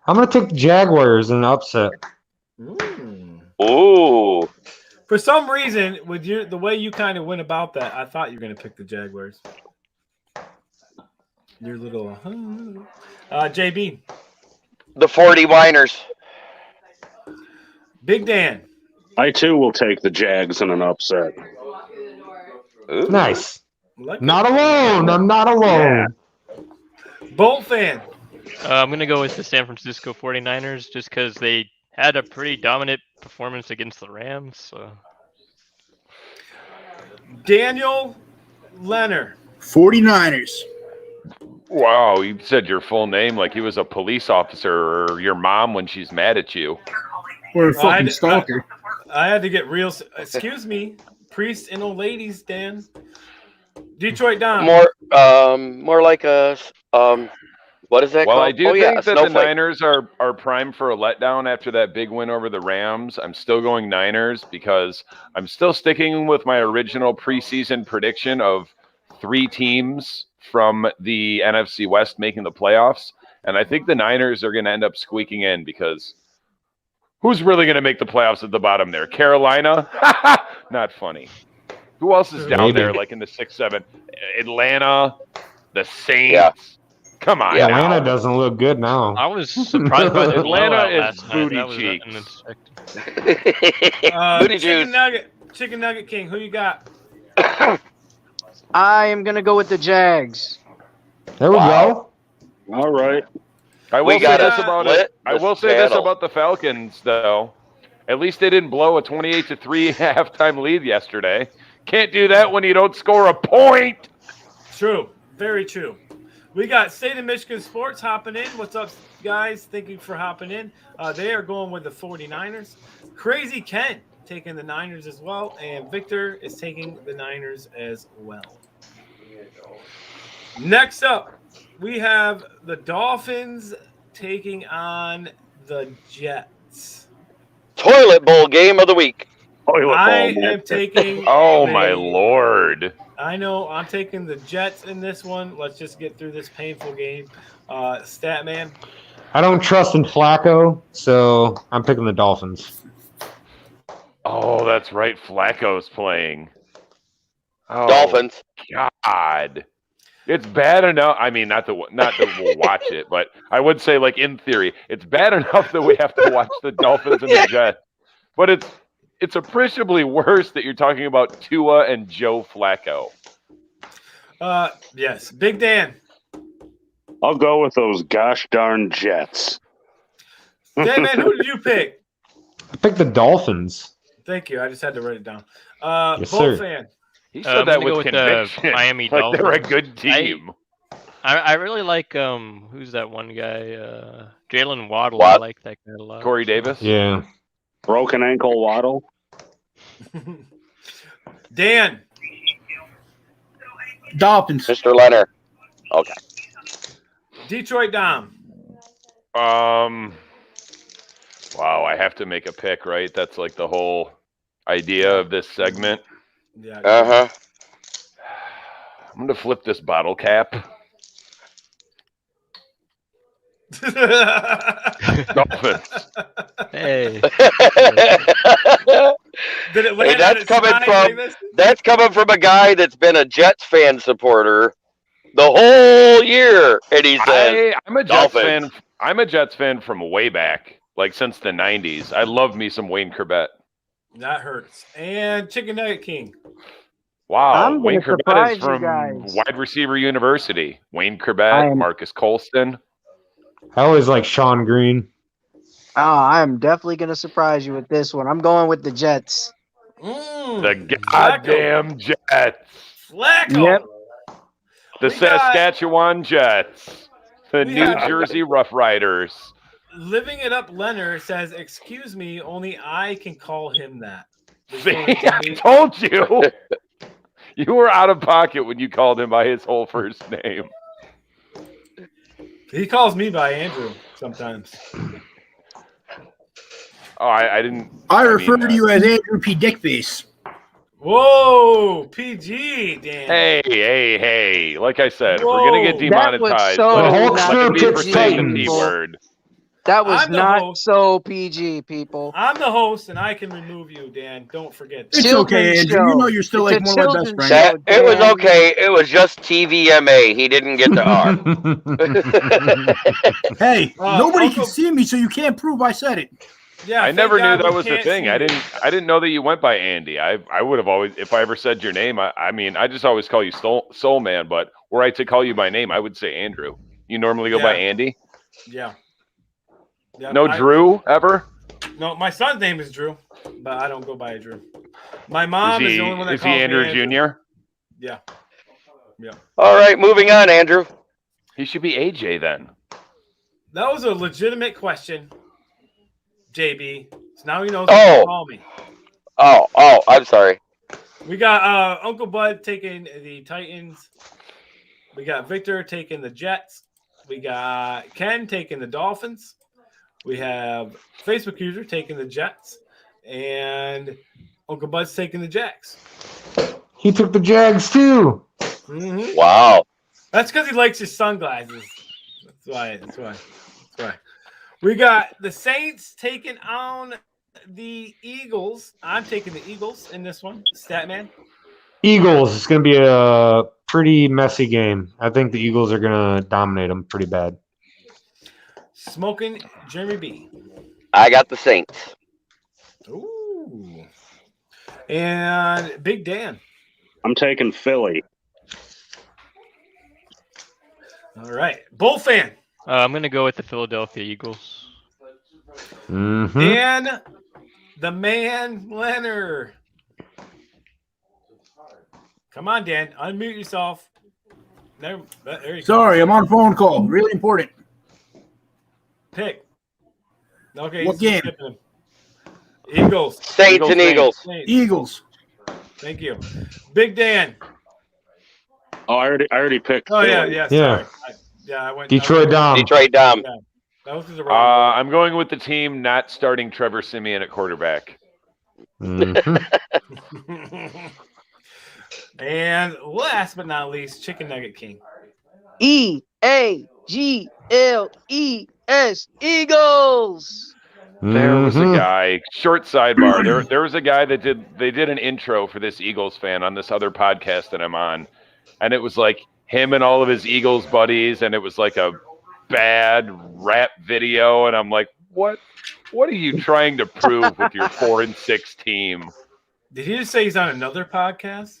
[SPEAKER 2] I'm going to take the Jaguars in an upset.
[SPEAKER 3] Ooh.
[SPEAKER 1] For some reason, with the way you kind of went about that, I thought you were going to pick the Jaguars. Your little JB.
[SPEAKER 3] The 40 Winers.
[SPEAKER 1] Big Dan.
[SPEAKER 7] I too will take the Jags in an upset.
[SPEAKER 3] Ooh.
[SPEAKER 2] Nice.
[SPEAKER 1] Like
[SPEAKER 2] Not alone. I'm not alone.
[SPEAKER 1] Bolt fan.
[SPEAKER 5] I'm going to go with the San Francisco 49ers just because they had a pretty dominant performance against the Rams. So.
[SPEAKER 1] Daniel Leonard.
[SPEAKER 4] 49ers.
[SPEAKER 8] Wow, you said your full name like he was a police officer or your mom when she's mad at you.
[SPEAKER 4] Or a
[SPEAKER 1] Well, I
[SPEAKER 4] fucking
[SPEAKER 1] had-
[SPEAKER 4] stalker.
[SPEAKER 1] I had to get real. Excuse me, priests and old ladies, Dan. Detroit Dom.
[SPEAKER 3] More like a what is that
[SPEAKER 8] Well,
[SPEAKER 3] called?
[SPEAKER 8] I do
[SPEAKER 3] oh, yeah,
[SPEAKER 8] think that the
[SPEAKER 3] snowflake.
[SPEAKER 8] Niners are primed for a letdown after that big win over the Rams. I'm still going Niners because I'm still sticking with my original preseason prediction of 3 teams from the NFC West making the playoffs. And I think the Niners are going to end up squeaking in because who's really going to make the playoffs at the bottom there? Carolina? Not funny. Who else is down
[SPEAKER 2] Maybe.
[SPEAKER 8] there like in the 6, 7? Atlanta, the Saints.
[SPEAKER 3] Yeah.
[SPEAKER 8] Come on.
[SPEAKER 3] Yeah.
[SPEAKER 8] now.
[SPEAKER 2] Atlanta doesn't look good now.
[SPEAKER 5] I was surprised by the
[SPEAKER 8] Atlanta
[SPEAKER 5] blowout
[SPEAKER 8] is
[SPEAKER 5] last night.
[SPEAKER 8] booty
[SPEAKER 5] That was
[SPEAKER 8] cheeks.
[SPEAKER 5] unexpected.
[SPEAKER 3] Booty juice.
[SPEAKER 1] Chicken Nugget King. Who you got?
[SPEAKER 6] I am gonna go with the Jags.
[SPEAKER 2] There we
[SPEAKER 3] Wow.
[SPEAKER 2] go.
[SPEAKER 7] All right.
[SPEAKER 8] I
[SPEAKER 3] We
[SPEAKER 8] will say
[SPEAKER 3] gotta
[SPEAKER 8] this about
[SPEAKER 3] split
[SPEAKER 8] it. I
[SPEAKER 3] this
[SPEAKER 8] will say this
[SPEAKER 3] battle.
[SPEAKER 8] about the Falcons, though. At least they didn't blow a 28-3 halftime lead yesterday. Can't do that when you don't score a point.
[SPEAKER 1] True. Very true. We got State of Michigan Sports hopping in. What's up, guys? Thank you for hopping in. They are going with the 49ers. Crazy Ken taking the Niners as well. And Victor is taking the Niners as well. Next up, we have the Dolphins taking on the Jets.
[SPEAKER 3] Toilet bowl game of the week.
[SPEAKER 1] I am taking.
[SPEAKER 8] Oh, my Lord.
[SPEAKER 1] I know. I'm taking the Jets in this one. Let's just get through this painful game. Statman.
[SPEAKER 2] I don't trust in Flacco, so I'm picking the Dolphins.
[SPEAKER 8] Oh, that's right. Flacco's playing. Oh,
[SPEAKER 3] Dolphins.
[SPEAKER 8] God. It's bad enough. I mean, not that we'll watch it, but I would say, like, in theory, it's bad enough that we have to watch the Dolphins and the Jets. But it's appreciably worse that you're talking about Tua and Joe Flacco.
[SPEAKER 1] Yes. Big Dan.
[SPEAKER 7] I'll go with those gosh darn Jets.
[SPEAKER 1] Dan, man, who did you pick?
[SPEAKER 2] I picked the Dolphins.
[SPEAKER 1] Thank you. I just had to write it down.
[SPEAKER 2] Yes,
[SPEAKER 1] Bull
[SPEAKER 2] sir.
[SPEAKER 1] fan.
[SPEAKER 8] He
[SPEAKER 5] I'm
[SPEAKER 8] said that
[SPEAKER 5] gonna
[SPEAKER 8] with
[SPEAKER 5] go with the
[SPEAKER 8] conviction.
[SPEAKER 5] Miami
[SPEAKER 8] like they're a
[SPEAKER 5] Dolphins.
[SPEAKER 8] good team.
[SPEAKER 5] I really like who's that one guy? Jalen Waddle. I like that guy a lot.
[SPEAKER 8] Corey Davis?
[SPEAKER 2] Yeah.
[SPEAKER 7] Broken ankle Waddle.
[SPEAKER 1] Dan.
[SPEAKER 4] Dolphins.
[SPEAKER 3] Mr. Leonard. Okay.
[SPEAKER 1] Detroit Dom.
[SPEAKER 8] Wow, I have to make a pick, right? That's like the whole idea of this segment.
[SPEAKER 1] Yeah.
[SPEAKER 3] Uh-huh.
[SPEAKER 8] I'm going to flip this bottle cap. Dolphins.
[SPEAKER 5] Hey.
[SPEAKER 1] Did it
[SPEAKER 3] Hey,
[SPEAKER 1] land
[SPEAKER 3] that's
[SPEAKER 1] on its
[SPEAKER 3] coming
[SPEAKER 1] side
[SPEAKER 3] from-
[SPEAKER 1] like this?
[SPEAKER 3] That's coming from a guy that's been a Jets fan supporter the whole year, and he says,
[SPEAKER 8] I'm a Jets
[SPEAKER 3] Dolphins.
[SPEAKER 8] fan. I'm a Jets fan from way back, like since the 90s. I love me some Wayne Corbett.
[SPEAKER 1] That hurts. And Chicken Nugget King.
[SPEAKER 8] Wow,
[SPEAKER 6] I'm gonna
[SPEAKER 8] Wayne Corbett
[SPEAKER 6] surprise
[SPEAKER 8] is
[SPEAKER 6] you
[SPEAKER 8] from
[SPEAKER 6] guys.
[SPEAKER 8] Wide Receiver University. Wayne Corbett, Marcus Colston.
[SPEAKER 2] I always like Sean Green.
[SPEAKER 6] Oh, I'm definitely going to surprise you with this one. I'm going with the Jets.
[SPEAKER 8] The goddamn Jets.
[SPEAKER 1] Flacco.
[SPEAKER 6] Yep.
[SPEAKER 8] The
[SPEAKER 1] We got-
[SPEAKER 8] Saskatchewan Jets. The
[SPEAKER 1] We
[SPEAKER 8] New
[SPEAKER 1] got-
[SPEAKER 8] Jersey Rough Riders.
[SPEAKER 1] Living It Up Leonard says, excuse me, only I can call him that.
[SPEAKER 8] See, I told you. You were out of pocket when you called him by his whole first name.
[SPEAKER 1] He calls me by Andrew sometimes.
[SPEAKER 8] Oh, I didn't.
[SPEAKER 4] I refer
[SPEAKER 8] mean,
[SPEAKER 4] to you as Andrew P. Dickface.
[SPEAKER 1] Whoa, PG, Dan.
[SPEAKER 8] Hey. Like I said, if we're going to get
[SPEAKER 1] Whoa.
[SPEAKER 6] That was
[SPEAKER 8] demonetized,
[SPEAKER 6] so
[SPEAKER 8] let
[SPEAKER 6] not
[SPEAKER 8] it be for
[SPEAKER 6] PG,
[SPEAKER 8] saying the P
[SPEAKER 6] people.
[SPEAKER 8] word.
[SPEAKER 6] That was
[SPEAKER 1] I'm the
[SPEAKER 6] not
[SPEAKER 1] host.
[SPEAKER 6] so PG, people.
[SPEAKER 1] I'm the host, and I can remove you, Dan. Don't forget that.
[SPEAKER 4] It's okay,
[SPEAKER 6] Children's
[SPEAKER 4] Andrew. You
[SPEAKER 6] show.
[SPEAKER 4] know you're still
[SPEAKER 6] It's
[SPEAKER 4] like
[SPEAKER 6] a
[SPEAKER 4] one of my best
[SPEAKER 6] children's
[SPEAKER 4] friends.
[SPEAKER 6] show.
[SPEAKER 3] It was
[SPEAKER 6] Dan.
[SPEAKER 3] okay. It was just TVMA. He didn't get the R.
[SPEAKER 4] Hey, nobody
[SPEAKER 1] Uncle-
[SPEAKER 4] can see me, so you can't prove I said it.
[SPEAKER 1] Yeah,
[SPEAKER 8] I
[SPEAKER 1] thank
[SPEAKER 8] never knew
[SPEAKER 1] God
[SPEAKER 8] that
[SPEAKER 1] we
[SPEAKER 8] was the
[SPEAKER 1] can't
[SPEAKER 8] thing.
[SPEAKER 1] see
[SPEAKER 8] I
[SPEAKER 1] you.
[SPEAKER 8] didn't know that you went by Andy. I would have always, if I ever said your name. I mean, I just always call you Soul Man. But were I to call you by name, I would say Andrew. You normally go by
[SPEAKER 1] Yeah.
[SPEAKER 8] Andy.
[SPEAKER 1] Yeah. Yeah,
[SPEAKER 8] No
[SPEAKER 1] I-
[SPEAKER 8] Drew ever.
[SPEAKER 1] No, my son's name is Drew, but I don't go by Drew. My mom is, the only one that
[SPEAKER 8] Is he
[SPEAKER 1] calls
[SPEAKER 8] Andrew
[SPEAKER 1] me
[SPEAKER 8] Jr.?
[SPEAKER 1] Yeah.
[SPEAKER 3] All right, moving on, Andrew.
[SPEAKER 8] He should be AJ then.
[SPEAKER 1] That was a legitimate question, JB. So now he knows
[SPEAKER 3] Oh.
[SPEAKER 1] what to call me.
[SPEAKER 3] Oh, I'm sorry.
[SPEAKER 1] We got Uncle Bud taking the Titans. We got Victor taking the Jets. We got Ken taking the Dolphins. We have Facebook user taking the Jets. And Uncle Bud's taking the Jacks.
[SPEAKER 2] He took the Jags too.
[SPEAKER 1] Mm-hmm.
[SPEAKER 3] Wow.
[SPEAKER 1] That's because he likes his sunglasses. That's why. We got the Saints taking on the Eagles. I'm taking the Eagles in this one. Statman.
[SPEAKER 2] Eagles. It's going to be a pretty messy game. I think the Eagles are going to dominate them pretty bad.
[SPEAKER 1] Smoking Jeremy B.
[SPEAKER 3] I got the Saints.
[SPEAKER 1] Ooh. And Big Dan.
[SPEAKER 7] I'm taking Philly.
[SPEAKER 1] All right. Bull fan.
[SPEAKER 5] I'm gonna go with the Philadelphia Eagles.
[SPEAKER 2] Mm-hmm.
[SPEAKER 1] And the man Leonard. Come on, Dan. Unmute yourself. There you go.
[SPEAKER 4] Sorry, I'm on a phone call. Really important.
[SPEAKER 1] Pick. Okay.
[SPEAKER 4] What
[SPEAKER 1] he's
[SPEAKER 4] game?
[SPEAKER 1] skipping him. Eagles.
[SPEAKER 3] Saints and Eagles.
[SPEAKER 1] Saints.
[SPEAKER 4] Eagles.
[SPEAKER 1] Thank you. Big Dan.
[SPEAKER 7] Oh, I already picked.
[SPEAKER 1] Oh,
[SPEAKER 7] Philly.
[SPEAKER 1] yeah.
[SPEAKER 2] Yeah.
[SPEAKER 1] Sorry. I went.
[SPEAKER 2] Detroit Dom.
[SPEAKER 3] Detroit Dom.
[SPEAKER 1] That was the wrong
[SPEAKER 8] I'm going with the team not starting Trevor Siemian at quarterback.
[SPEAKER 2] Mhm.
[SPEAKER 1] And last but not least, Chicken Nugget King.
[SPEAKER 6] EAGLES Eagles.
[SPEAKER 8] There was a
[SPEAKER 2] Mhm.
[SPEAKER 8] guy. Short sidebar. There was a guy that did an intro for this Eagles fan on this other podcast that I'm on, and it was like him and all of his Eagles buddies, and it was like a bad rap video, and I'm like, what are you trying to prove with your 4-6 team?
[SPEAKER 1] Did he just say he's on another podcast?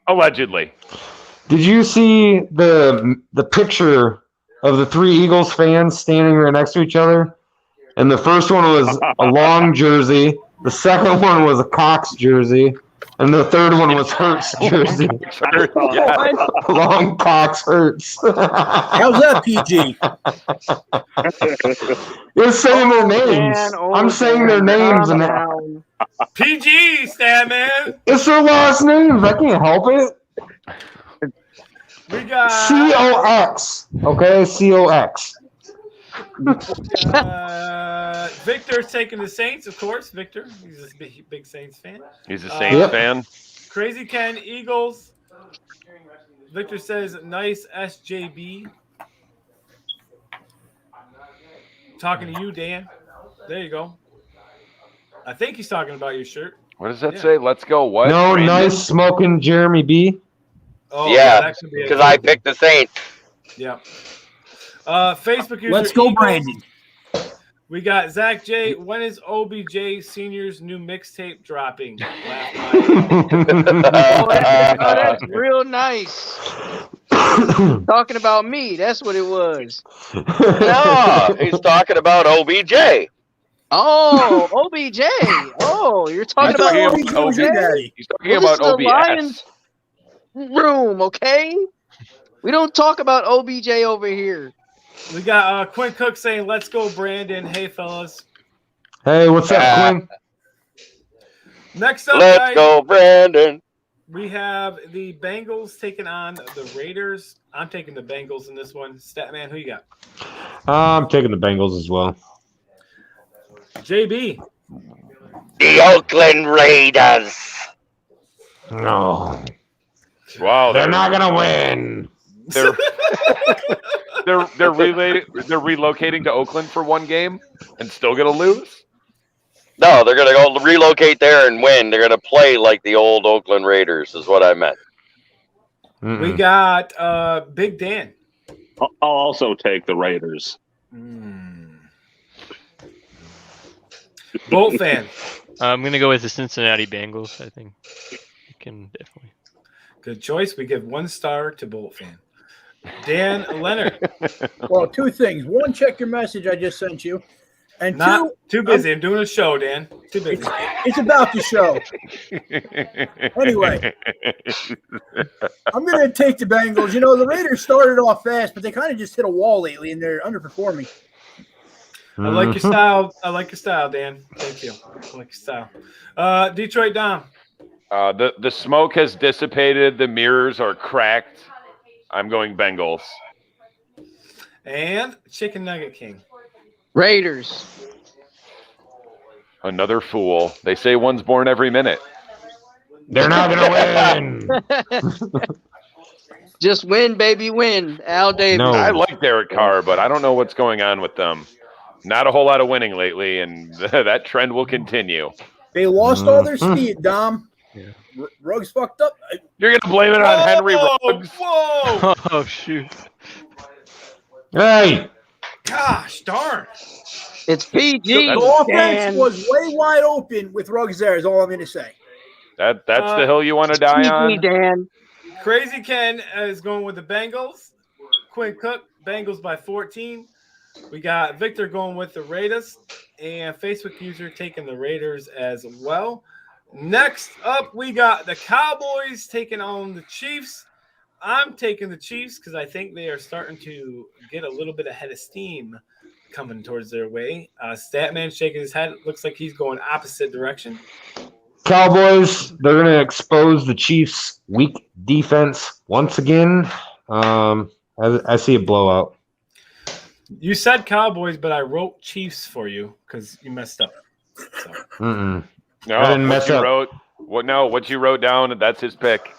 [SPEAKER 8] Allegedly.
[SPEAKER 2] Did you see the picture of the three Eagles fans standing right next to each other? And the first one was a long jersey. The second one was a Cox jersey. And the third one was Hurts jersey.
[SPEAKER 8] Yeah.
[SPEAKER 2] Long Cox Hurts.
[SPEAKER 4] How's that, PG?
[SPEAKER 2] You're saying their names. I'm saying their names. And
[SPEAKER 1] PG, Stan Man.
[SPEAKER 2] it's their last names. I can't help it.
[SPEAKER 1] We got
[SPEAKER 2] COX. Okay? COX.
[SPEAKER 1] Victor's taking the Saints, of course. Victor, he's a big Saints fan.
[SPEAKER 8] He's a Saints
[SPEAKER 2] Yep.
[SPEAKER 8] fan.
[SPEAKER 1] Crazy Ken, Eagles. Victor says, nice SJB. Talking to you, Dan. There you go. I think he's talking about your shirt.
[SPEAKER 8] What does that
[SPEAKER 1] Yeah.
[SPEAKER 8] say? Let's go. What?
[SPEAKER 2] No,
[SPEAKER 8] Brandon?
[SPEAKER 2] nice smoking Jeremy B.
[SPEAKER 1] Oh,
[SPEAKER 3] Yeah,
[SPEAKER 1] that could be it.
[SPEAKER 3] Because I picked the Saints.
[SPEAKER 1] Yeah. Facebook user.
[SPEAKER 4] Let's go,
[SPEAKER 1] Eagles.
[SPEAKER 4] Brandon.
[SPEAKER 1] We got Zach J. When is OBJ Senior's new mixtape dropping? Laugh
[SPEAKER 6] That's real nice. Talking about me. That's what it was.
[SPEAKER 3] No, he's talking about OBJ.
[SPEAKER 6] Oh, OBJ. Oh, you're talking about
[SPEAKER 8] talking
[SPEAKER 6] OBJ.
[SPEAKER 8] about
[SPEAKER 4] Who's your daddy?
[SPEAKER 8] He's talking
[SPEAKER 6] Well, this
[SPEAKER 8] about
[SPEAKER 6] is the
[SPEAKER 8] OBS.
[SPEAKER 6] Lions- Room, okay? We don't talk about OBJ over here.
[SPEAKER 1] We got Quinn Cook saying, let's go, Brandon. Hey, fellas.
[SPEAKER 2] Hey, what's up, Quinn?
[SPEAKER 1] Next up,
[SPEAKER 3] Let's
[SPEAKER 1] guys,
[SPEAKER 3] go, Brandon.
[SPEAKER 1] we have the Bengals taking on the Raiders. I'm taking the Bengals in this one. Statman, who you got?
[SPEAKER 2] I'm taking the Bengals as well.
[SPEAKER 1] JB.
[SPEAKER 3] The Oakland Raiders.
[SPEAKER 2] No.
[SPEAKER 8] Wow,
[SPEAKER 2] They're not going to win.
[SPEAKER 8] They're relocating to Oakland for one game and still gonna lose.
[SPEAKER 3] No, they're going to go relocate there and win. They're going to play like the old Oakland Raiders, is what I meant.
[SPEAKER 1] We got Big Dan.
[SPEAKER 7] I'll also take the Raiders.
[SPEAKER 1] Bolt fan.
[SPEAKER 5] I'm gonna go with the Cincinnati Bengals. I think you can definitely.
[SPEAKER 1] Good choice. We give 1 star to Bolt fan. Dan Leonard.
[SPEAKER 4] Well, two things. One, check your message I just sent you. And
[SPEAKER 1] Not too busy. I'm doing a show, Dan. Too busy.
[SPEAKER 4] it's about the show. Anyway, I'm going to take the Bengals. You know, the Raiders started off fast, but they kind of just hit a wall lately, and they're underperforming.
[SPEAKER 1] I like your style. I like your style, Dan. Thank you. I like your style. Detroit Dom.
[SPEAKER 8] The smoke has dissipated. The mirrors are cracked. I'm going Bengals.
[SPEAKER 1] And Chicken Nugget King.
[SPEAKER 6] Raiders.
[SPEAKER 8] Another fool. They say one's born every minute.
[SPEAKER 2] They're not going to win.
[SPEAKER 6] Just win, baby, win. Al Davis.
[SPEAKER 2] No.
[SPEAKER 8] I like Derek Carr, but I don't know what's going on with them. Not a whole lot of winning lately, and that trend will continue.
[SPEAKER 4] They lost all their speed, Dom.
[SPEAKER 5] Yeah.
[SPEAKER 4] Ruggs fucked up.
[SPEAKER 8] You're going to blame it on Henry Ruggs?
[SPEAKER 1] Whoa!
[SPEAKER 5] Oh shoot!
[SPEAKER 2] Hey.
[SPEAKER 1] Gosh darn.
[SPEAKER 6] It's PG.
[SPEAKER 4] The offense
[SPEAKER 6] Dan.
[SPEAKER 4] was way wide open with Ruggs there, is all I'm going to say.
[SPEAKER 8] That's the hill you want to die
[SPEAKER 6] PG,
[SPEAKER 8] on?
[SPEAKER 6] Dan.
[SPEAKER 1] Crazy Ken is going with the Bengals. Quinn Cook, Bengals by 14. We got Victor going with the Raiders, and Facebook user taking the Raiders as well. Next up, we got the Cowboys taking on the Chiefs. I'm taking the Chiefs because I think they are starting to get a little bit ahead of steam coming towards their way. Statman shaking his head. Looks like he's going opposite direction.
[SPEAKER 2] Cowboys, they're going to expose the Chiefs' weak defense once again. I see a blowout.
[SPEAKER 1] You said Cowboys, but I wrote Chiefs for you because you messed up. So.
[SPEAKER 2] Mm-mm.
[SPEAKER 8] No,
[SPEAKER 2] I didn't mess up.
[SPEAKER 8] What you wrote down, that's his pick.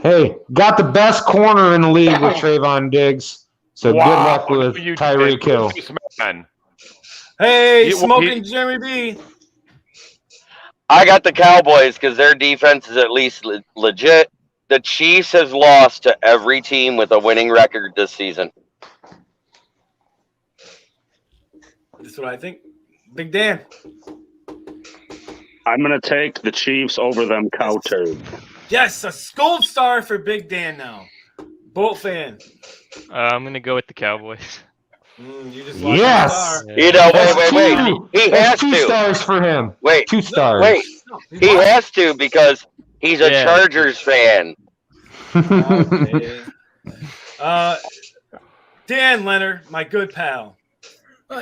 [SPEAKER 2] Hey, got the best corner in the league with Trayvon Diggs. So
[SPEAKER 8] Wow,
[SPEAKER 2] good luck with
[SPEAKER 8] you
[SPEAKER 2] Tyreek
[SPEAKER 8] did.
[SPEAKER 2] Hill.
[SPEAKER 8] Man.
[SPEAKER 1] Hey, smoking Jeremy B.
[SPEAKER 3] I got the Cowboys because their defense is at least legit. The Chiefs has lost to every team with a winning record this season.
[SPEAKER 1] That's what I think. Big Dan.
[SPEAKER 7] I'm going to take the Chiefs over them cow turds.
[SPEAKER 1] Yes, a gold star for Big Dan now. Bolt fan.
[SPEAKER 5] I'm gonna go with the Cowboys.
[SPEAKER 1] You just
[SPEAKER 2] Yes!
[SPEAKER 1] lost a star.
[SPEAKER 3] You know,
[SPEAKER 2] That's
[SPEAKER 3] wait.
[SPEAKER 2] two.
[SPEAKER 3] He
[SPEAKER 2] That's
[SPEAKER 3] has
[SPEAKER 2] 2
[SPEAKER 3] to.
[SPEAKER 2] stars for him.
[SPEAKER 3] Wait,
[SPEAKER 2] 2 stars.
[SPEAKER 3] wait. He has to because he's a
[SPEAKER 5] Yeah.
[SPEAKER 3] Chargers fan.
[SPEAKER 1] Okay. Dan Leonard, my good pal.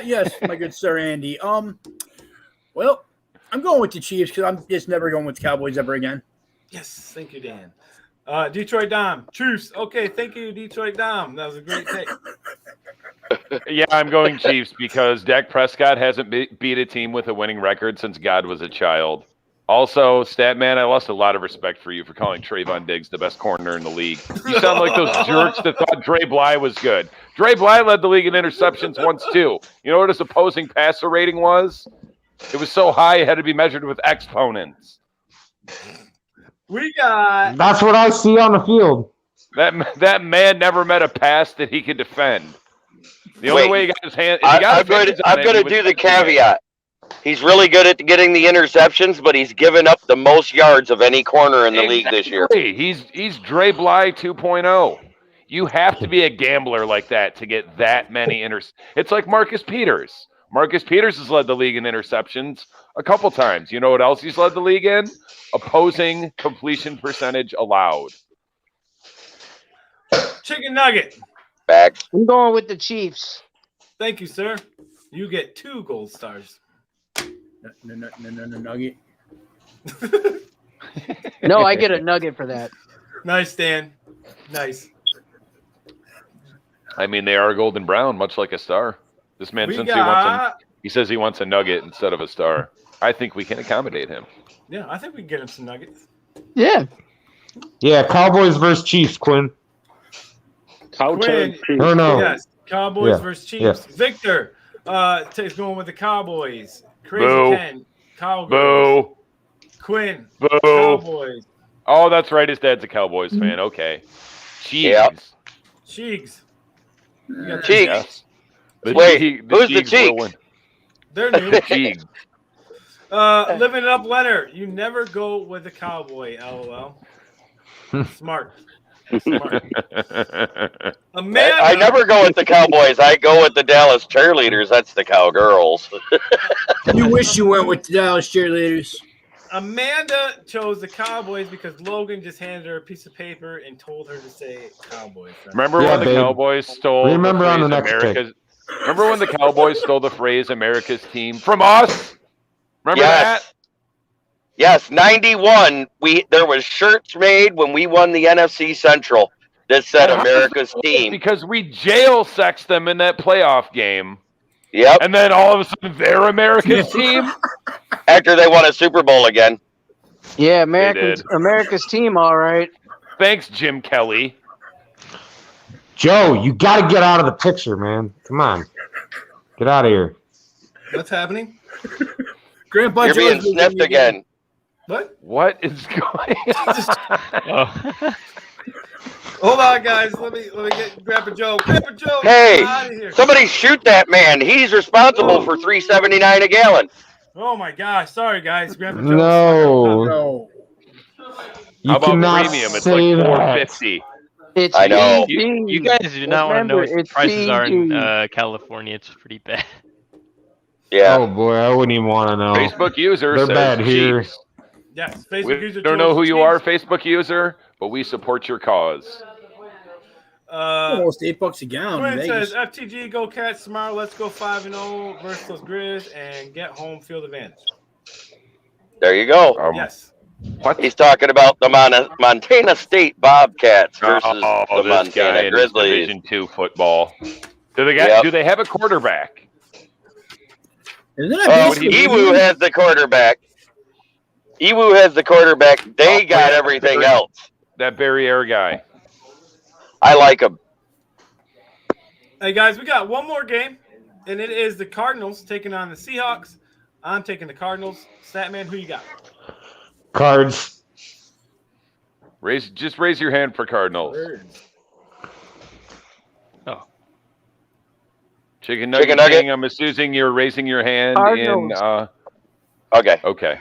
[SPEAKER 4] Yes, my good sir Andy. Well, I'm going with the Chiefs because I'm just never going with the Cowboys ever again.
[SPEAKER 1] Yes, thank you, Dan. Detroit Dom. Chiefs. Okay, thank you, Detroit Dom. That was a great take.
[SPEAKER 8] Yeah, I'm going Chiefs because Dak Prescott hasn't beat a team with a winning record since God was a child. Also, Statman, I lost a lot of respect for you for calling Trayvon Diggs the best corner in the league. You sound like those jerks that thought Dre Bly was good. Dre Bly led the league in interceptions once, too. You know what his opposing passer rating was? It was so high it had to be measured with exponents.
[SPEAKER 1] We got
[SPEAKER 2] That's what I see on the field.
[SPEAKER 8] That man never met a pass that he could defend. The only way he got his hand.
[SPEAKER 3] I'm going to do the caveat. He's really good at getting the interceptions, but he's given up the most yards of any corner in the league this year.
[SPEAKER 8] He's Dre Bly 2.0. You have to be a gambler like that to get that many It's like Marcus Peters. Marcus Peters has led the league in interceptions a couple times. You know what else he's led the league in? Opposing completion percentage allowed.
[SPEAKER 1] Chicken Nugget.
[SPEAKER 3] Back.
[SPEAKER 6] I'm going with the Chiefs.
[SPEAKER 1] Thank you, sir. You get 2 gold stars.
[SPEAKER 4] No, nugget.
[SPEAKER 6] No, I get a nugget for that.
[SPEAKER 1] Nice, Dan. Nice.
[SPEAKER 8] I mean, they are golden brown, much like a star. This man, he says he wants a nugget instead of a star. I think we can accommodate him.
[SPEAKER 1] Yeah, I think we can get him some nuggets.
[SPEAKER 6] Yeah.
[SPEAKER 2] Yeah, Cowboys versus Chiefs, Quinn.
[SPEAKER 7] Cow
[SPEAKER 1] Quinn,
[SPEAKER 7] turd Chiefs.
[SPEAKER 2] No.
[SPEAKER 1] Yes, Cowboys
[SPEAKER 2] Yeah,
[SPEAKER 1] versus Chiefs.
[SPEAKER 2] yeah.
[SPEAKER 1] Victor is going with the Cowboys. Crazy
[SPEAKER 8] Boo.
[SPEAKER 1] Ken, Cowboys.
[SPEAKER 8] Boo.
[SPEAKER 1] Quinn,
[SPEAKER 8] Boo.
[SPEAKER 1] Cowboys.
[SPEAKER 8] Oh, that's right. His dad's a Cowboys fan. Okay. Jeez.
[SPEAKER 3] Yeah.
[SPEAKER 1] Cheeks. You got
[SPEAKER 3] Cheeks.
[SPEAKER 8] Yes.
[SPEAKER 3] Wait, who's the
[SPEAKER 8] will
[SPEAKER 3] Cheeks?
[SPEAKER 8] win.
[SPEAKER 1] They're new.
[SPEAKER 8] Cheeks.
[SPEAKER 1] Living it up, Leonard. You never go with the Cowboy. LOL. Smart. Amanda.
[SPEAKER 3] I never go with the Cowboys. I go with the Dallas cheerleaders. That's the Cowgirls.
[SPEAKER 4] You wish you went with the Dallas cheerleaders.
[SPEAKER 1] Amanda chose the Cowboys because Logan just handed her a piece of paper and told her to say Cowboys.
[SPEAKER 8] Remember
[SPEAKER 2] Yeah,
[SPEAKER 8] when the
[SPEAKER 2] babe.
[SPEAKER 8] Cowboys stole
[SPEAKER 2] Remember
[SPEAKER 8] the
[SPEAKER 2] on the
[SPEAKER 8] phrase
[SPEAKER 2] next pick.
[SPEAKER 8] America's Remember when the Cowboys stole the phrase America's team from us? Remember that?
[SPEAKER 3] Yes, 91. There was shirts made when we won the NFC Central that said America's team.
[SPEAKER 8] Because we jail sexed them in that playoff game.
[SPEAKER 3] Yep.
[SPEAKER 8] And then all of a sudden they're America's team.
[SPEAKER 3] After they won a Super Bowl again.
[SPEAKER 6] Yeah, America's team, all right.
[SPEAKER 8] Thanks, Jim Kelly.
[SPEAKER 2] Joe, you got to get out of the picture, man. Come on. Get out of here.
[SPEAKER 1] What's happening?
[SPEAKER 4] Grandpa
[SPEAKER 3] You're being
[SPEAKER 4] Joe's
[SPEAKER 3] sniffed again.
[SPEAKER 1] What?
[SPEAKER 8] What is going on?
[SPEAKER 5] Oh.
[SPEAKER 1] Hold on, guys. Let me get Grandpa Joe. Grandpa Joe,
[SPEAKER 3] Hey,
[SPEAKER 1] get out of here.
[SPEAKER 3] somebody shoot that man. He's responsible for $3.79 a gallon.
[SPEAKER 1] Oh my gosh. Sorry, guys. Grandpa Joe.
[SPEAKER 2] No.
[SPEAKER 4] No.
[SPEAKER 2] You
[SPEAKER 8] How about
[SPEAKER 2] cannot
[SPEAKER 8] premium? It's
[SPEAKER 2] say
[SPEAKER 8] like
[SPEAKER 2] that.
[SPEAKER 8] $4.50.
[SPEAKER 6] It's
[SPEAKER 3] I know.
[SPEAKER 6] PG.
[SPEAKER 5] You guys do not want to know
[SPEAKER 6] Remember,
[SPEAKER 5] what
[SPEAKER 6] it's
[SPEAKER 5] prices are in
[SPEAKER 6] PG.
[SPEAKER 5] California. It's pretty bad.
[SPEAKER 3] Yeah.
[SPEAKER 2] Oh, boy. I wouldn't even want to know.
[SPEAKER 8] Facebook user
[SPEAKER 2] They're
[SPEAKER 8] says
[SPEAKER 2] bad here.
[SPEAKER 8] Chiefs.
[SPEAKER 1] Yes, Facebook
[SPEAKER 8] We
[SPEAKER 1] user.
[SPEAKER 8] don't know who
[SPEAKER 1] George
[SPEAKER 8] you are,
[SPEAKER 1] James.
[SPEAKER 8] Facebook user, but we support your cause.
[SPEAKER 4] Almost $8 a gallon.
[SPEAKER 1] Quinn
[SPEAKER 4] in
[SPEAKER 1] says,
[SPEAKER 4] Vegas.
[SPEAKER 1] FTG, go Cats tomorrow. Let's go 5-0 versus those Grizz and get home field advantage.
[SPEAKER 3] There you go.
[SPEAKER 1] Yes.
[SPEAKER 8] What?
[SPEAKER 3] He's talking about the Montana State Bobcats versus the
[SPEAKER 8] this guy
[SPEAKER 3] Montana
[SPEAKER 8] in his
[SPEAKER 3] Grizzlies.
[SPEAKER 8] Division II football. Do they
[SPEAKER 3] Yep.
[SPEAKER 8] do they have a quarterback?
[SPEAKER 4] Isn't that basically
[SPEAKER 3] Ewu has the quarterback. Ewu has the quarterback. They got everything else.
[SPEAKER 8] That Barry Air guy.
[SPEAKER 3] I like him.
[SPEAKER 1] Hey, guys, we got one more game, and it is the Cardinals taking on the Seahawks. I'm taking the Cardinals. Statman, who you got?
[SPEAKER 2] Cards.
[SPEAKER 8] Raise your hand for Cardinals.
[SPEAKER 5] Oh.
[SPEAKER 8] Chicken Nugget.
[SPEAKER 3] Chicken Nugget.
[SPEAKER 8] King, I'm assuming you're raising your hand
[SPEAKER 6] Cardinals.
[SPEAKER 3] Okay.
[SPEAKER 8] Okay.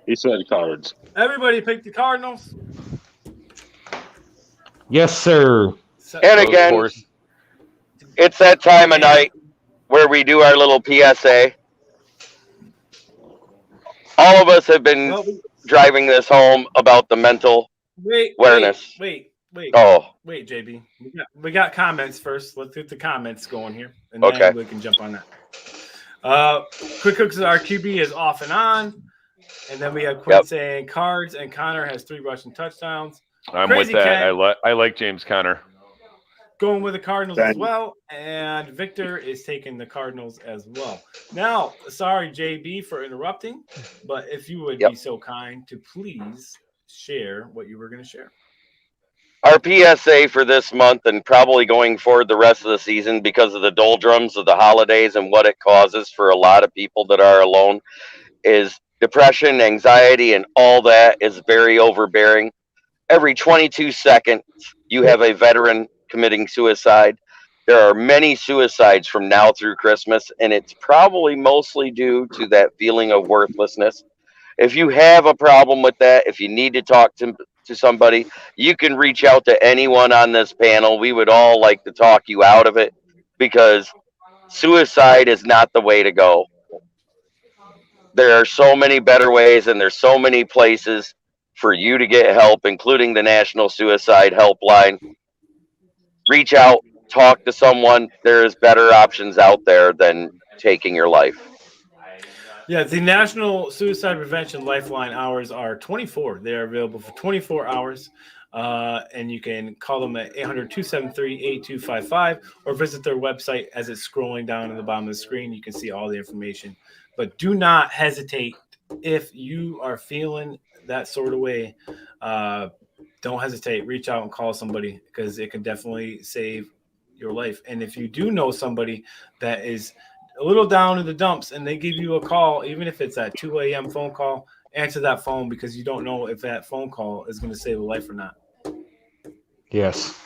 [SPEAKER 7] He said cards.
[SPEAKER 1] Everybody picked the Cardinals.
[SPEAKER 2] Yes, sir.
[SPEAKER 1] So-
[SPEAKER 3] And
[SPEAKER 8] Of
[SPEAKER 3] again,
[SPEAKER 8] course.
[SPEAKER 3] it's that time of night where we do our little PSA. All of us have been
[SPEAKER 1] Well,
[SPEAKER 3] driving this home about the mental awareness.
[SPEAKER 1] Wait,
[SPEAKER 3] Oh,
[SPEAKER 1] JB. We got comments first. Let's get the comments going here, and
[SPEAKER 3] Okay.
[SPEAKER 1] then we can jump on that. Quick Cooks, our QB is off and on, and then we have Quinn
[SPEAKER 3] Yep.
[SPEAKER 1] saying Cards, and Connor has 3 rushing touchdowns.
[SPEAKER 8] I'm
[SPEAKER 1] Crazy
[SPEAKER 8] with that.
[SPEAKER 1] Ken.
[SPEAKER 8] I like James Conner.
[SPEAKER 1] Going with the Cardinals as
[SPEAKER 7] Thank you.
[SPEAKER 1] well, and Victor is taking the Cardinals as well. Now, sorry, JB, for interrupting, but if you would
[SPEAKER 3] Yep.
[SPEAKER 1] be so kind to please share what you were going to share.
[SPEAKER 3] our PSA for this month and probably going forward the rest of the season because of the doldrums of the holidays and what it causes for a lot of people that are alone is depression, anxiety, and all that is very overbearing. Every 22 seconds, you have a veteran committing suicide. There are many suicides from now through Christmas, and it's probably mostly due to that feeling of worthlessness. If you have a problem with that, if you need to talk to somebody, you can reach out to anyone on this panel. We would all like to talk you out of it because suicide is not the way to go. There are so many better ways, and there's so many places for you to get help, including the National Suicide Helpline. Reach out, talk to someone. There's better options out there than taking your life.
[SPEAKER 1] Yeah, the National Suicide Prevention Lifeline hours are 24. They are available for 24 hours, and you can call them at 800-273-8255 or visit their website as it's scrolling down at the bottom of the screen. You can see all the information. But do not hesitate if you are feeling that sort of way. Don't hesitate. Reach out and call somebody because it can definitely save your life. And if you do know somebody that is a little down in the dumps and they give you a call, even if it's a 2 a.m. phone call, answer that phone because you don't know if that phone call is going to save a life or not.
[SPEAKER 2] Yes.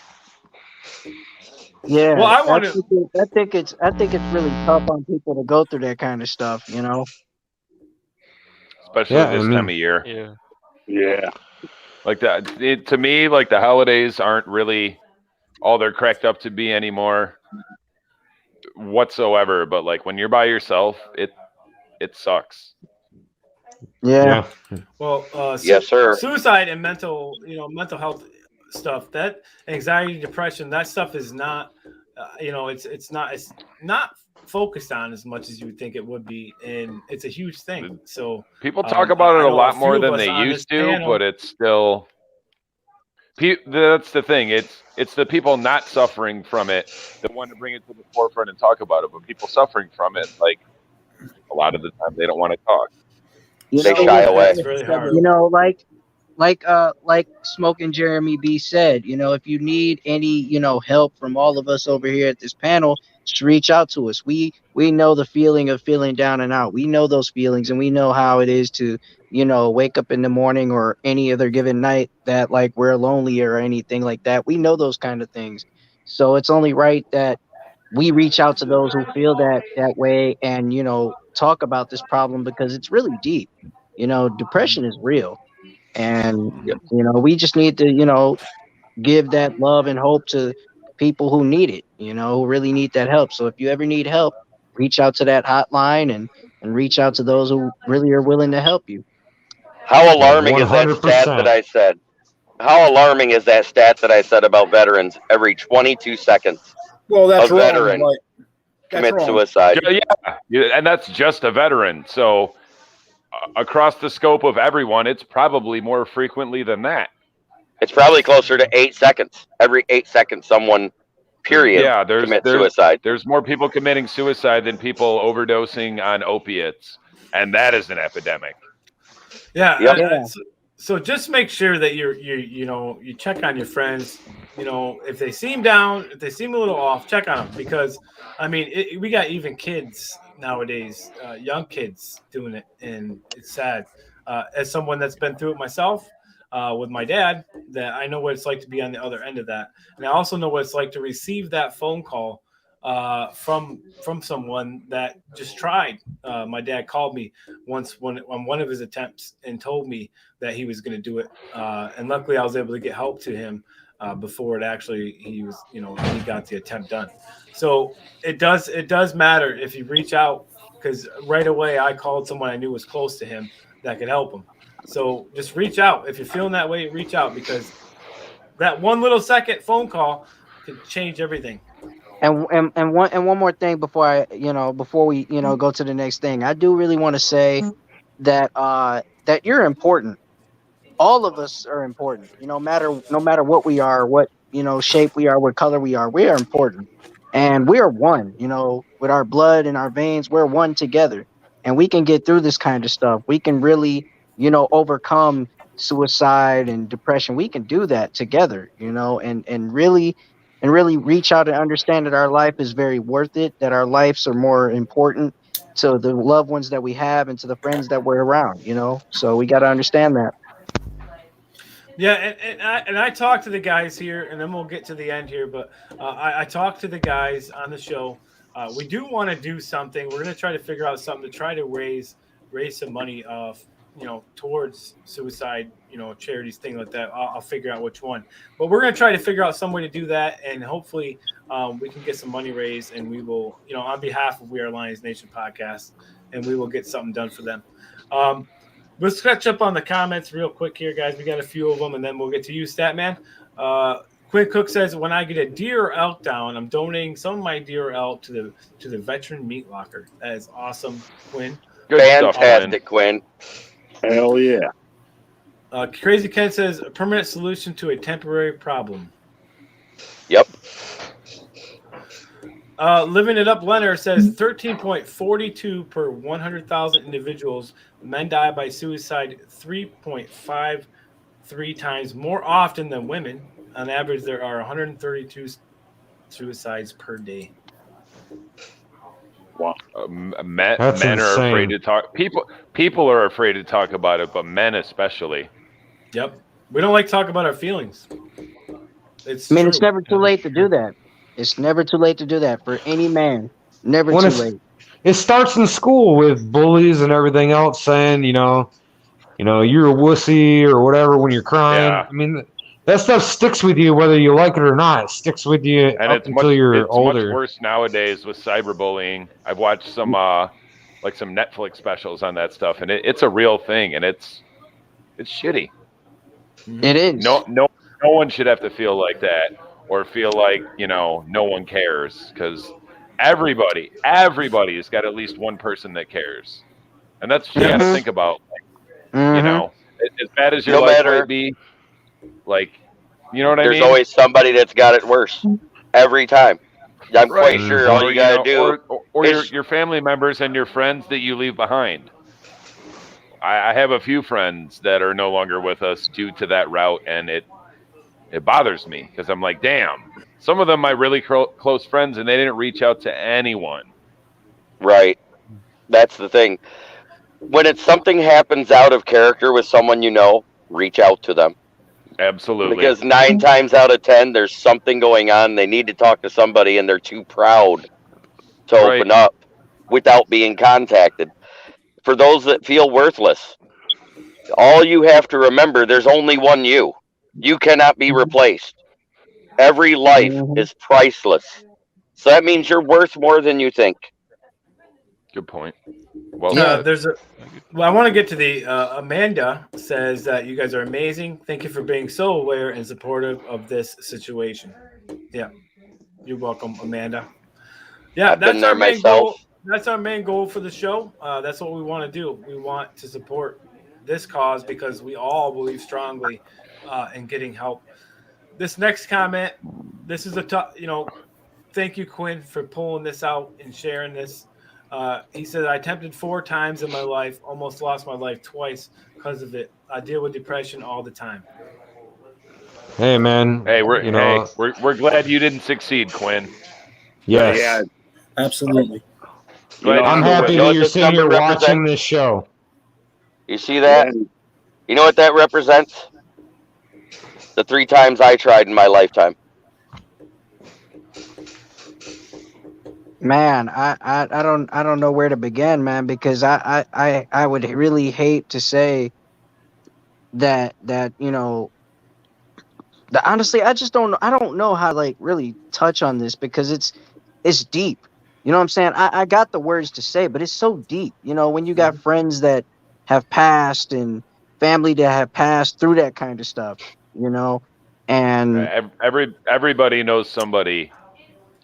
[SPEAKER 6] Yeah.
[SPEAKER 1] Well, I want to.
[SPEAKER 6] I think it's really tough on people to go through that kind of stuff, you know.
[SPEAKER 8] Especially
[SPEAKER 2] Yeah,
[SPEAKER 8] this
[SPEAKER 2] I mean-
[SPEAKER 8] time of year.
[SPEAKER 5] Yeah.
[SPEAKER 7] Yeah.
[SPEAKER 8] Like that, to me, like the holidays aren't really all they're cracked up to be anymore whatsoever. But like when you're by yourself, it sucks.
[SPEAKER 6] Yeah.
[SPEAKER 1] Well,
[SPEAKER 3] Yes, sir.
[SPEAKER 1] Suicide and mental health stuff, that anxiety, depression, that stuff is not, it's not focused on as much as you would think it would be, and it's a huge thing. So
[SPEAKER 8] People talk about it
[SPEAKER 1] I
[SPEAKER 8] a
[SPEAKER 1] know
[SPEAKER 8] lot
[SPEAKER 1] a
[SPEAKER 8] more
[SPEAKER 1] few of
[SPEAKER 8] than
[SPEAKER 1] us
[SPEAKER 8] they
[SPEAKER 1] on
[SPEAKER 8] used
[SPEAKER 1] this
[SPEAKER 8] to,
[SPEAKER 1] panel-
[SPEAKER 8] but it's still. That's the thing. It's the people not suffering from it that want to bring it to the forefront and talk about it. But people suffering from it, like a lot of the time, they don't want to talk.
[SPEAKER 6] You
[SPEAKER 3] They
[SPEAKER 6] know,
[SPEAKER 3] shy away.
[SPEAKER 1] It's really hard.
[SPEAKER 6] You know, like Smoking Jeremy B said, you know, if you need any, you know, help from all of us over here at this panel, just reach out to us. We know the feeling of feeling down and out. We know those feelings, and we know how it is to, you know, wake up in the morning or any other given night that like we're lonely or anything like that. We know those kind of things. So it's only right that we reach out to those who feel that way and, you know, talk about this problem because it's really deep. You know, depression is real. And, you know, we just need to, you know, give that love and hope to people who need it, you know, who really need that help. So if you ever need help, reach out to that hotline and reach out to those who really are willing to help you.
[SPEAKER 3] How alarming is that stat
[SPEAKER 2] 100%.
[SPEAKER 3] that I said? How alarming is that stat that I said about veterans? Every 22 seconds,
[SPEAKER 4] Well, that's
[SPEAKER 3] a
[SPEAKER 4] wrong.
[SPEAKER 3] veteran
[SPEAKER 4] But that's
[SPEAKER 3] commits
[SPEAKER 4] wrong.
[SPEAKER 3] suicide.
[SPEAKER 8] Yeah, and that's just a veteran. So across the scope of everyone, it's probably more frequently than that.
[SPEAKER 3] It's probably closer to 8 seconds. Every 8 seconds, someone, period,
[SPEAKER 8] Yeah,
[SPEAKER 3] commits suicide.
[SPEAKER 8] There's more people committing suicide than people overdosing on opiates, and that is an epidemic.
[SPEAKER 1] Yeah.
[SPEAKER 3] Yep.
[SPEAKER 1] So just make sure that you check on your friends. You know, if they seem down, if they seem a little off, check on them, because I mean, we got even kids nowadays, young kids doing it, and it's sad. As someone that's been through it myself, with my dad, that I know what it's like to be on the other end of that, and I also know what it's like to receive that phone call from someone that just tried. My dad called me once on one of his attempts and told me that he was going to do it, and luckily I was able to get help to him before he got the attempt done. So it does matter if you reach out, because right away I called someone I knew was close to him that could help him. So just reach out if you're feeling that way. Reach out, because that one little second phone call could change everything.
[SPEAKER 6] And one more thing before we go to the next thing. I do really want to say that that you're important. All of us are important. No matter what we are, what shape we are, what color we are important. And we are one, with our blood and our veins, we're one together. And we can get through this kind of stuff. We can really, overcome suicide and depression. We can do that together, and really reach out and understand that our life is very worth it, that our lives are more important to the loved ones that we have and to the friends that we're around, So we got to understand that.
[SPEAKER 1] Yeah, and I talked to the guys here, and then we'll get to the end here. But I talked to the guys on the show. We do want to do something. We're going to try to figure out something to try to raise some money towards suicide, charities, thing like that. I'll figure out which one. But we're going to try to figure out some way to do that, and hopefully we can get some money raised, and we will, on behalf of We Are Lions Nation podcast, and we will get something done for them. Let's catch up on the comments real quick here, guys. We got a few of them, and then we'll get to you, Statman. Quinn Cook says, when I get a deer or elk down, I'm donating some of my deer or elk to the veteran meat locker. That is awesome, Quinn.
[SPEAKER 8] Good
[SPEAKER 3] Fantastic, Quinn.
[SPEAKER 7] Hell yeah.
[SPEAKER 1] Crazy Ken says, a permanent solution to a temporary problem.
[SPEAKER 3] Yep.
[SPEAKER 1] Living It Up Leonard says 13.42 per 100,000 individuals. Men die by suicide 3.53 times more often than women. On average, there are 132 suicides per day.
[SPEAKER 7] Wow.
[SPEAKER 8] Men
[SPEAKER 2] That's
[SPEAKER 8] are
[SPEAKER 2] insane.
[SPEAKER 8] afraid to talk. People are afraid to talk about it, but men especially.
[SPEAKER 1] Yep. We don't like to talk about our feelings.
[SPEAKER 6] It's never too late to do that. It's never too late to do that for any man. Never too late.
[SPEAKER 2] It starts in school with bullies and everything else saying, you're a wussy or whatever when you're crying.
[SPEAKER 8] Yeah.
[SPEAKER 2] I mean, that stuff sticks with you whether you like it or not. It sticks with you
[SPEAKER 8] And
[SPEAKER 2] until you're older.
[SPEAKER 8] It's much worse nowadays with cyberbullying. I've watched some Netflix specials on that stuff, and it's a real thing, and it's shitty.
[SPEAKER 6] It is.
[SPEAKER 8] No one should have to feel like that, or feel like no one cares, because everybody's got at least one person that cares, and that's what you got to think about. As bad as your life might be, you know what I mean?
[SPEAKER 3] There's always somebody that's got it worse every time. I'm quite sure all you gotta do,
[SPEAKER 8] or your family members and your friends that you leave behind. I have a few friends that are no longer with us due to that route, and it bothers me, because I'm like, damn, some of them my really close friends, and they didn't reach out to anyone.
[SPEAKER 3] Right. That's the thing. When it's something happens out of character with someone reach out to them.
[SPEAKER 8] Absolutely.
[SPEAKER 3] Because 9 times out of 10, there's something going on. They need to talk to somebody, and they're too proud to open up without being contacted. For those that feel worthless, all you have to remember, there's only one you. You cannot be replaced. Every life is priceless. So that means you're worth more than you think.
[SPEAKER 8] Good point. Well,
[SPEAKER 6] Yeah.
[SPEAKER 1] I want to get to the Amanda says that you guys are amazing. Thank you for being so aware and supportive of this situation. Yeah, you're welcome, Amanda. Yeah,
[SPEAKER 3] I've been there
[SPEAKER 1] main
[SPEAKER 3] myself.
[SPEAKER 1] goal. That's our main goal for the show. That's what we want to do. We want to support this cause because we all believe strongly in getting help. This next comment, this is a tough, thank you, Quinn, for pulling this out and sharing this. He said, I attempted 4 times in my life, almost lost my life twice because of it. I deal with depression all the time.
[SPEAKER 2] Hey, man.
[SPEAKER 8] hey, we're glad you didn't succeed, Quinn.
[SPEAKER 2] Yes.
[SPEAKER 7] Yeah.
[SPEAKER 4] Absolutely.
[SPEAKER 8] Glad
[SPEAKER 2] I'm
[SPEAKER 8] you
[SPEAKER 2] happy
[SPEAKER 3] You know
[SPEAKER 2] that
[SPEAKER 3] what
[SPEAKER 2] you're
[SPEAKER 3] this
[SPEAKER 2] sitting here
[SPEAKER 3] number
[SPEAKER 2] watching
[SPEAKER 3] represents?
[SPEAKER 2] this show.
[SPEAKER 3] You see that?
[SPEAKER 7] Yeah.
[SPEAKER 3] You know what that represents? The 3 times I tried in my lifetime.
[SPEAKER 6] Man, I don't know where to begin, man, because I would really hate to say that honestly I just don't know how to like really touch on this because it's deep. You know what I'm saying? I got the words to say, but it's so deep. When you got friends that have passed and family that have passed through that kind of stuff, and
[SPEAKER 8] Everybody knows somebody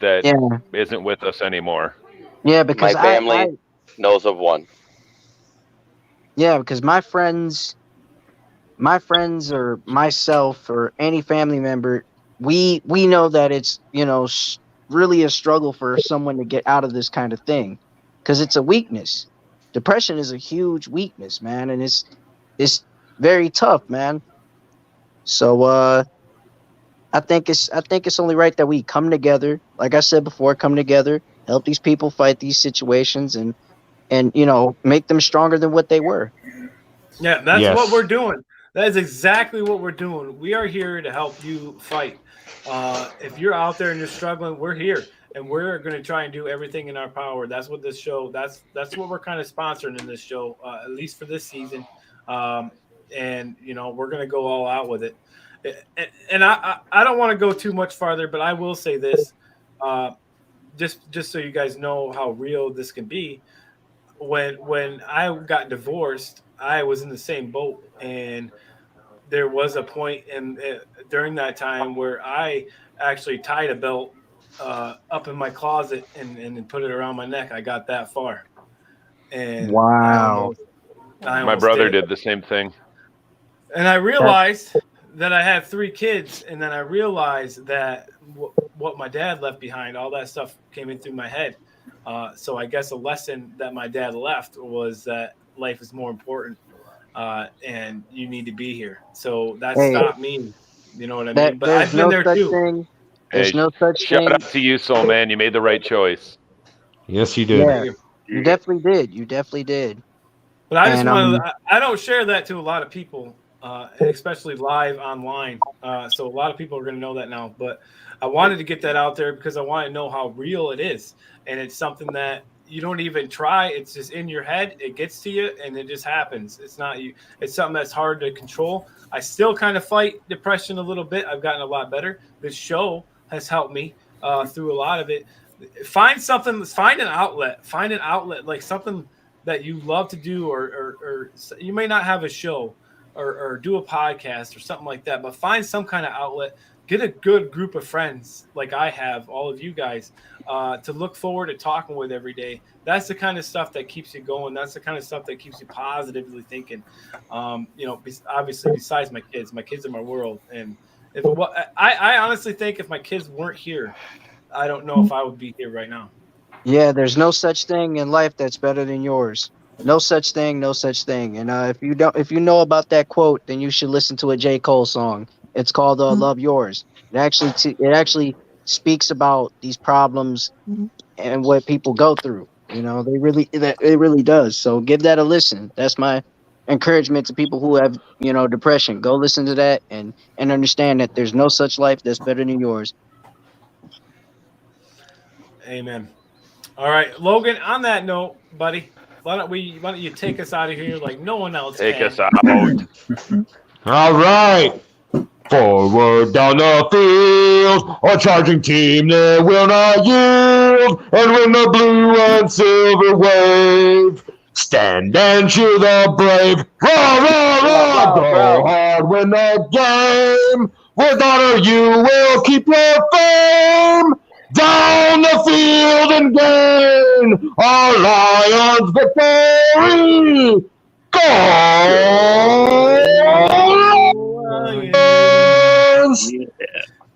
[SPEAKER 8] that
[SPEAKER 6] yeah,
[SPEAKER 8] isn't with us anymore.
[SPEAKER 6] yeah,
[SPEAKER 3] My
[SPEAKER 6] because
[SPEAKER 3] family knows of one.
[SPEAKER 6] because my friends or myself or any family member, we know that it's really a struggle for someone to get out of this kind of thing because it's a weakness. Depression is a huge weakness, man, and it's very tough, man. So I think it's only right that we come together, like I said before, come together, help these people fight these situations, and make them stronger than what they were.
[SPEAKER 1] Yeah, that's
[SPEAKER 2] Yes.
[SPEAKER 1] what we're doing. That is exactly what we're doing. We are here to help you fight. If you're out there and you're struggling, we're here, and we're going to try and do everything in our power. That's what this show. That's what we're kind of sponsoring in this show, at least for this season. And we're going to go all out with it. And I don't want to go too much farther, but I will say this, just so you guys know how real this can be. When I got divorced, I was in the same boat, and there was a point during that time where I actually tied a belt up in my closet and put it around my neck. I got that far, and
[SPEAKER 6] Wow.
[SPEAKER 1] I
[SPEAKER 8] My
[SPEAKER 1] almost
[SPEAKER 8] brother did the same thing.
[SPEAKER 1] and I realized that I had 3 kids, and then I realized that what my dad left behind, all that stuff came in through my head. So I guess a lesson that my dad left was that life is more important, and you need to be here. So that stopped me. You know what I mean? But I've been there too.
[SPEAKER 6] There's no such
[SPEAKER 8] Shout
[SPEAKER 6] thing.
[SPEAKER 8] out to you, Soul Man. You made the right choice.
[SPEAKER 2] Yes, you did.
[SPEAKER 6] Yeah, you definitely did. You definitely did.
[SPEAKER 1] But I just
[SPEAKER 6] And,
[SPEAKER 1] wanted I don't share that to a lot of people, especially live online. So a lot of people are going to know that now. But I wanted to get that out there because I want to know how real it is. And it's something that you don't even try. It's just in your head. It gets to you, and it just happens. It's not you. It's something that's hard to control. I still kind of fight depression a little bit. I've gotten a lot better. This show has helped me through a lot of it. Find something. Find an outlet. Find an outlet like something that you love to do, or you may not have a show or do a podcast or something like that, but find some kind of outlet. Get a good group of friends like I have, all of you guys, to look forward to talking with every day. That's the kind of stuff that keeps you going. That's the kind of stuff that keeps you positively thinking. Obviously, besides my kids are my world. And I honestly think if my kids weren't here, I don't know if I would be here right now.
[SPEAKER 6] Yeah, there's no such thing in life that's better than yours. No such thing, no such thing. And if you know about that quote, then you should listen to a J. Cole song. It's called "Love Yours." It actually speaks about these problems and what people go through. It really does. So give that a listen. That's my encouragement to people who have depression. Go listen to that and understand that there's no such life that's better than yours.
[SPEAKER 1] Amen. All right, Logan. On that note, buddy, why don't you take us out of here like no one else
[SPEAKER 8] Take
[SPEAKER 1] can?
[SPEAKER 8] us out.
[SPEAKER 2] All right. Forward down the field, a charging team that will not yield, and when the blue and silver wave, stand and cheer the brave. Rah, rah, rah, go hard, win the game. With honor you will keep your fame. Down the field and gain our Lions victory. Go!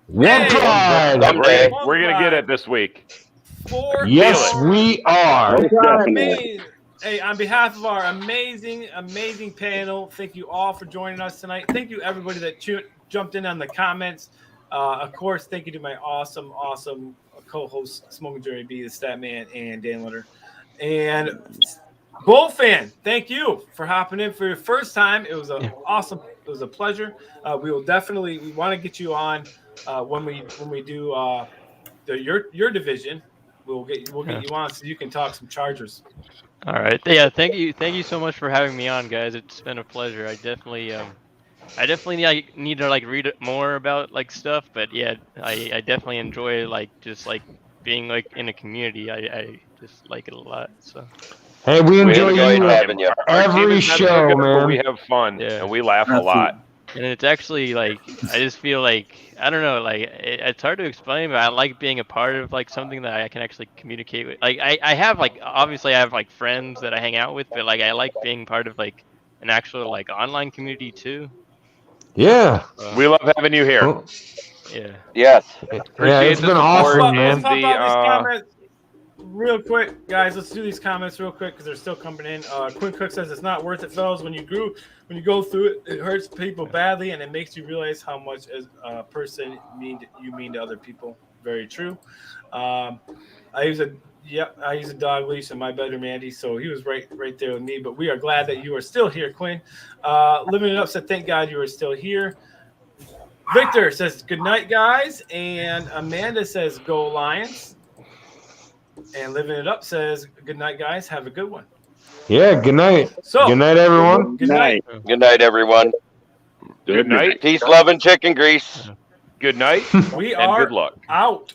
[SPEAKER 2] One
[SPEAKER 1] Hey,
[SPEAKER 2] pride.
[SPEAKER 3] someday.
[SPEAKER 8] We're gonna get it this week.
[SPEAKER 2] Yes, we are.
[SPEAKER 1] Amazing. Hey, on behalf of our amazing panel, thank you all for joining us tonight. Thank you everybody that jumped in on the comments. Of course, thank you to my awesome co-host Smoking Jerry B, the Stat Man, and Dan Litter. And Bull fan, thank you for hopping in for your first time. It was awesome. It was a pleasure. We want to get you on when we do your division. We'll get you on so you can talk some Chargers.
[SPEAKER 5] All right. Yeah. Thank you so much for having me on, guys. It's been a pleasure. I definitely need to read more about stuff, but yeah, I definitely enjoy just being in a community. I just like it a lot. So.
[SPEAKER 2] Hey, we enjoy you
[SPEAKER 3] having you.
[SPEAKER 2] every show, man.
[SPEAKER 8] We have fun and we laugh a lot.
[SPEAKER 5] And it's actually I just feel I don't know, it's hard to explain, but I like being a part of something that I can actually communicate with. I have obviously I have friends that I hang out with, but I like being part of an actual online community too.
[SPEAKER 2] Yeah.
[SPEAKER 8] We love having you here.
[SPEAKER 5] Yeah.
[SPEAKER 3] Yes.
[SPEAKER 2] Yeah, it's been awesome, man.
[SPEAKER 1] Let's pop out these comments real quick, guys. Let's do these comments real quick because they're still coming in. Quinn Cook says it's not worth it, fellas. When you go through it, it hurts people badly, and it makes you realize how much as a person you mean to other people. Very true. I use a dog leash in my bedroom, Andy. So he was right there with me. But we are glad that you are still here, Quinn. Living It Up said, "Thank God you are still here." Victor says, "Good night, guys," and Amanda says, "Go Lions." And Living It Up says, "Good night, guys. Have a good one."
[SPEAKER 2] Yeah, good night.
[SPEAKER 1] So,
[SPEAKER 2] good night, everyone.
[SPEAKER 1] Good night.
[SPEAKER 3] Good night, everyone.
[SPEAKER 8] Good night.
[SPEAKER 3] Peace, love, and chicken grease.
[SPEAKER 8] Good night.
[SPEAKER 1] We
[SPEAKER 8] and
[SPEAKER 1] are
[SPEAKER 8] good luck.
[SPEAKER 1] out.